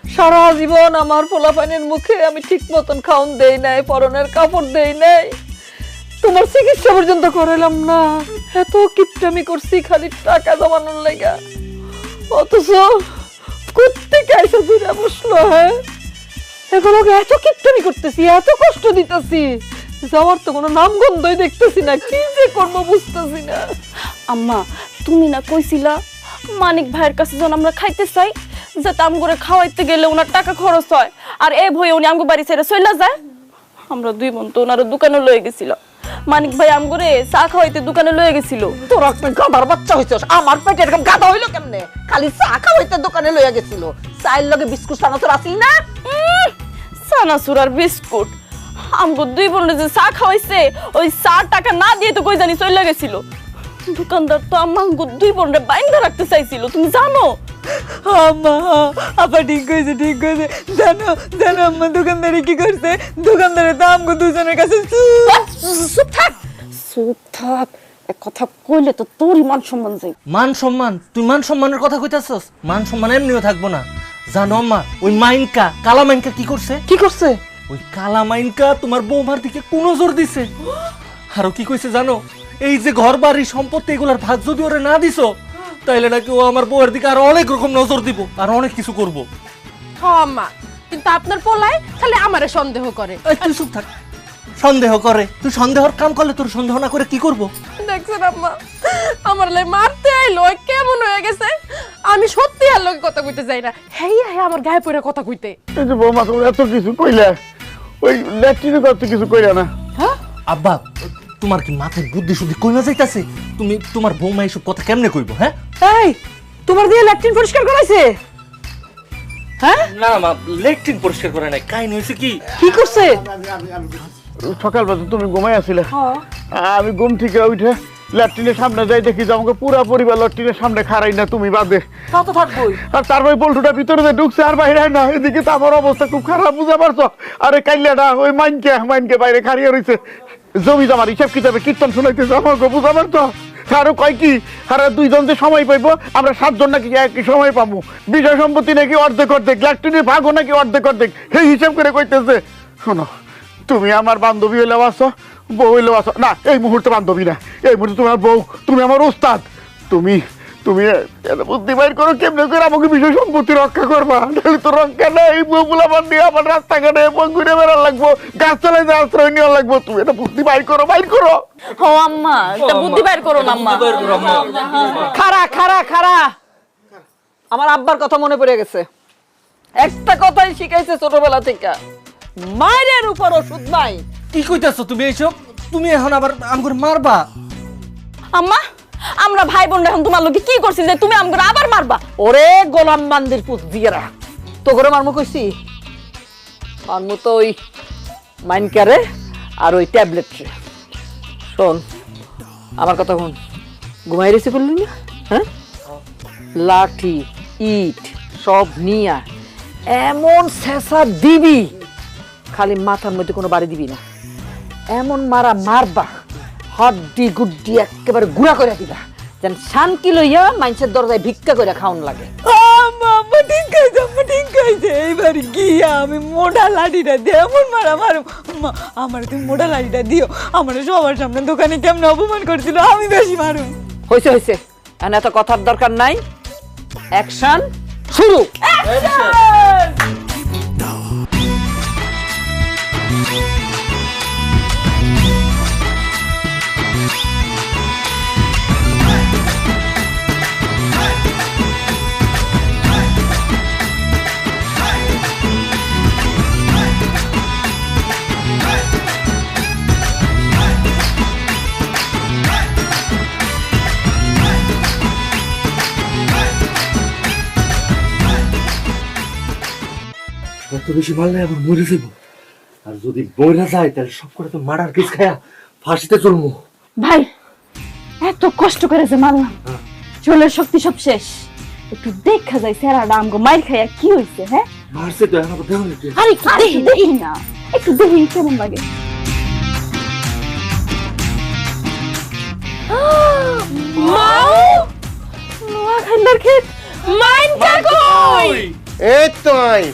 সারা জীবন আমার পোলাপানের মুখে আমি ঠিক মতন খাওন দেই নাই, পরনের কাপড় দেই নাই, তোমার চিকিৎসা পর্যন্ত করালাম না। এত কিপটামি করছি খালি টাকা জমানোর লাগা, অথচ কোত্থেকে আইসা দূরে বসলো। হ্যাঁ, এগুলো এত কিপটামি করতেছি, এত কষ্ট দিতেছি, যাওয়ার তো কোনো নাম গন্ধই দেখতেছি না, কি যে করবো বুঝতেছি না। আম্মা তুমি না কইছিলা মানিক ভাইয়ের কাছে যখন আমরা খাইতে চাই, যাতে আমগরে খাওয়াইতে গেলে ওনার টাকা খরচ হয়, আর এ ভয়ে উনি আমগো বাড়ি ছেড়ে চলে যায়। আমরা দুই বোন তো ওনার দোকানে লয়ে গেছিল, মানিক ভাই আমগরে চা খাওয়াইতে দোকানে লয়ে গেছিল। তোর একটা গাধার বাচ্চা হইছস, আমার পেটে এরকম গাধা হইলো কেমনে? খালি চা খাওয়াইতে দোকানে লইয়া গেছিল, চায়ের লগে বিস্কুট সানাতর আসি না? চানাচুর আর বিস্কুট আমগো দুই বোন যে চা খাওয়াইছে, ওই চা টাকা না দিয়ে তো কই জানি চলে গেছিল। দোকানদার তো আমগো দুই বোনরে বাইন্ধা রাখতে চাইছিল, তুমি জানো? আম্মা আপা ঠিক কইছে, ঠিক কইছে। জানো জানো আম্মা দোকানদারে কি করছে? দোকানদারে তো আমগো দুজনের কাছে চুপ থাক, চুপ থাক। এক কথা কইলে তো তোরই মান সম্মান যাই। মান সম্মান? তুই মান সম্মানের কথা কইতাছস? মান সম্মান এমনিও থাকবো না। জানো আম্মা, ওই মাইনকা, কালা মাইনকা কি করছে? কি করছে? ওই কালা মাইনকা তোমার বৌমার দিকে কোন নজর দিছে। আরো কি কইছে জানো? এই যে ঘর বাড়ি সম্পত্তি এগুলার ভাগ যদি ওরে না দিছো, তাইলে নাকি ও আমার বউয়ের দিকে আরো অনেক রকম নজর দিব, আর অনেক কিছু করবো। হ্যাঁ মা, কিন্তু আপনার পোলায় খালি আমারে সন্দেহ করে। এই তুই চুপ থাক। সন্দেহ করে? তুই সন্দেহর কাম করলে তোর সন্দেহ না করে কি করবো? দেখছেন আম্মা, আমার লাই মারতে আইলো, কেমন হয়ে গেছে। আমি সত্যি আর লোকে কথা কইতে যাই না, হেই হ্যাঁ আমার গায়ে পড়ে কথা কইতে। এই যে বৌমা তুমি এত কিছু কইলে, ওই ল্যাট্রিনে তো কিছু কইলা না। হ্যাঁ আব্বা, তোমার কি মাথায় বুদ্ধি শুদ্ধি কইমা যাইতাছে? তুমি তোমার বৌমা এইসব কথা কেমনে কইবো? হ্যাঁ এই তোমার দিয়ে ল্যাট্রিন পরিষ্কার করাইছে? হ্যাঁ না মা, ল্যাট্রিন পরিষ্কার করে নাই। কাহিনী হইছে কি? কি করছে? সকালবেলা তুমি ঘুমাই আসছিলে, আমি ঘুম থেকে উঠে ল্যাট্রিনের সামনে যাই, দেখি যে আমাকে পুরা পরিবার ল্যাট্রিনের সামনে খাড়াই না, তুমি বাদে। তা তো থাকবোই। আর তারপরে পল্টুটা ভিতরে যে ঢুকছে আর বাইরে হয় না, এদিকে তো আমার অবস্থা খুব খারাপ, বুঝতে পারছো? আরে কাইলাটা ওই মাইনকে বাইরে খাড়িয়ে রয়েছে, জমি জমার হিসাব কিতাবে কীর্তন শুনাইতেছে আমাকে, বুঝতে পারছো? আরো কয় কি, আর দুইজন যে সময় পাইবো, আমরা 7 জন নাকি একই সময় পাবো, বিষয় সম্পত্তি নাকি অর্ধেক অর্ধেক, ল্যাট্রিনের ভাগও নাকি অর্ধেক অর্ধেক, সেই হিসাব করে কইতেছে। শোনো, তুমি আমার বান্ধবী হইলেও আছো, বউ হইলেও আছো না, এই মুহূর্তে বান্ধবী না, এই মুহূর্তে তোমার বউ, তুমি আমার উস্তাদ, তুমি তুমি এটা বুদ্ধি বাইর করো কেমনে করে আমাকে বিষয় সম্পত্তি রক্ষা করবা, নাহলে তো রক্ষা নাই। বগুলা বাদ দিয়ে আমার রাস্তাঘাটে ঘুরে বেড়ার লাগবো, গাছ তলায় যে আশ্রয় নেওয়া লাগবো। তুমি এটা বুদ্ধি বাইর করো, বাইর করো। ও আম্মা একটা বুদ্ধি বাইর করো না আম্মা। খারা খারা খারা, আমার আব্বার কথা মনে পড়ে গেছে। একটা কথাই শিখাইছে ছোটবেলা থেকে, মায়ের উপর ওষুধ নাই। কি কইতাছো তুমি এইসব? তুমি এখন আবার আমগুর মারবা? আম্মা আমরা ভাই বোন এখন তোমার লোকে কি করছি যে তুমি আমগো আবার মারবা? ওরে গোলাম বান্দির পুত দিয়েরা, তো করে মারমু কইছি? মারমু তো ওই মাইনকারে আর ওই ট্যাবলেট রে। শোন আমার কথা শুন, ঘুমাই রেছি বললি না? হ্যাঁ, লাঠি ইট সব নিয়া এমন শেষা দিবি, খালি মাথার মধ্যে কোনো বাড়ি দিবি না। এমন মারা মারবা, হাড্ডি গুড্ডি একেবারে গুড়া করে দিবা, যেন শান্তি লইয়া মানুষের দরজায় ভিক্ষা করে খাওয়ান লাগে। আম্মা ঠিক আছে, আম্মা ঠিক আছে। এইবার গিয়া আমি মোটা লাঠিটা দিয়ে এমন মারা মারো। আম্মা আমার তুমি মোটা লাঠিটা দিও, আমার সবার সামনে দোকানে কেমন অপমান করছিল, আমি বেশি মারুম। হয়েছে হয়েছে, এখন এত কথার দরকার নাই। অ্যাকশন শুরু। এত বেশি মারলে আবার মরে যাব, আর যদি বইরা যায় তাহলে সব করে তো মারার কেস খায়া ফাঁসিতে চলবো। ভাই এত কষ্ট করে যে মারলাম, চুলের শক্তি সব শেষ। একটু দেখা যায় স্যারাটা আমগো মাইর খাইয়া কি হইছে? হ্যাঁ মারছে তো, এখন আবার দেখো না। আরে দেখি দেখি না, একটু দেখি কেমন লাগে। মাও নোয়া খাইলার ক্ষেত মাইন কাকই। এই তো আই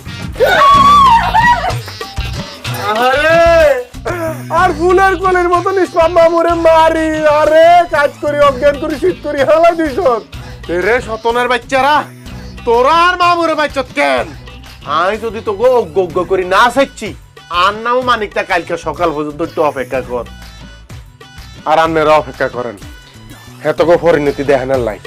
আর ফুলের কলের মতো নিষ্পাপ মামুরে মারি, আরে কাজ করি অজ্ঞান করি শীত করি হালা দিস রে সতনের বাচ্চারা। তোরা আর মামুরে বাচ্চা কেন? আমি যদি তোকে অজ্ঞ করি না চাইছি, আর নাও মানিকটা কালকে সকাল পর্যন্ত একটু অপেক্ষা কর, আর আপনারা অপেক্ষা করেন। হ্যাঁ তোকে পরিণতি দেখেন লাই।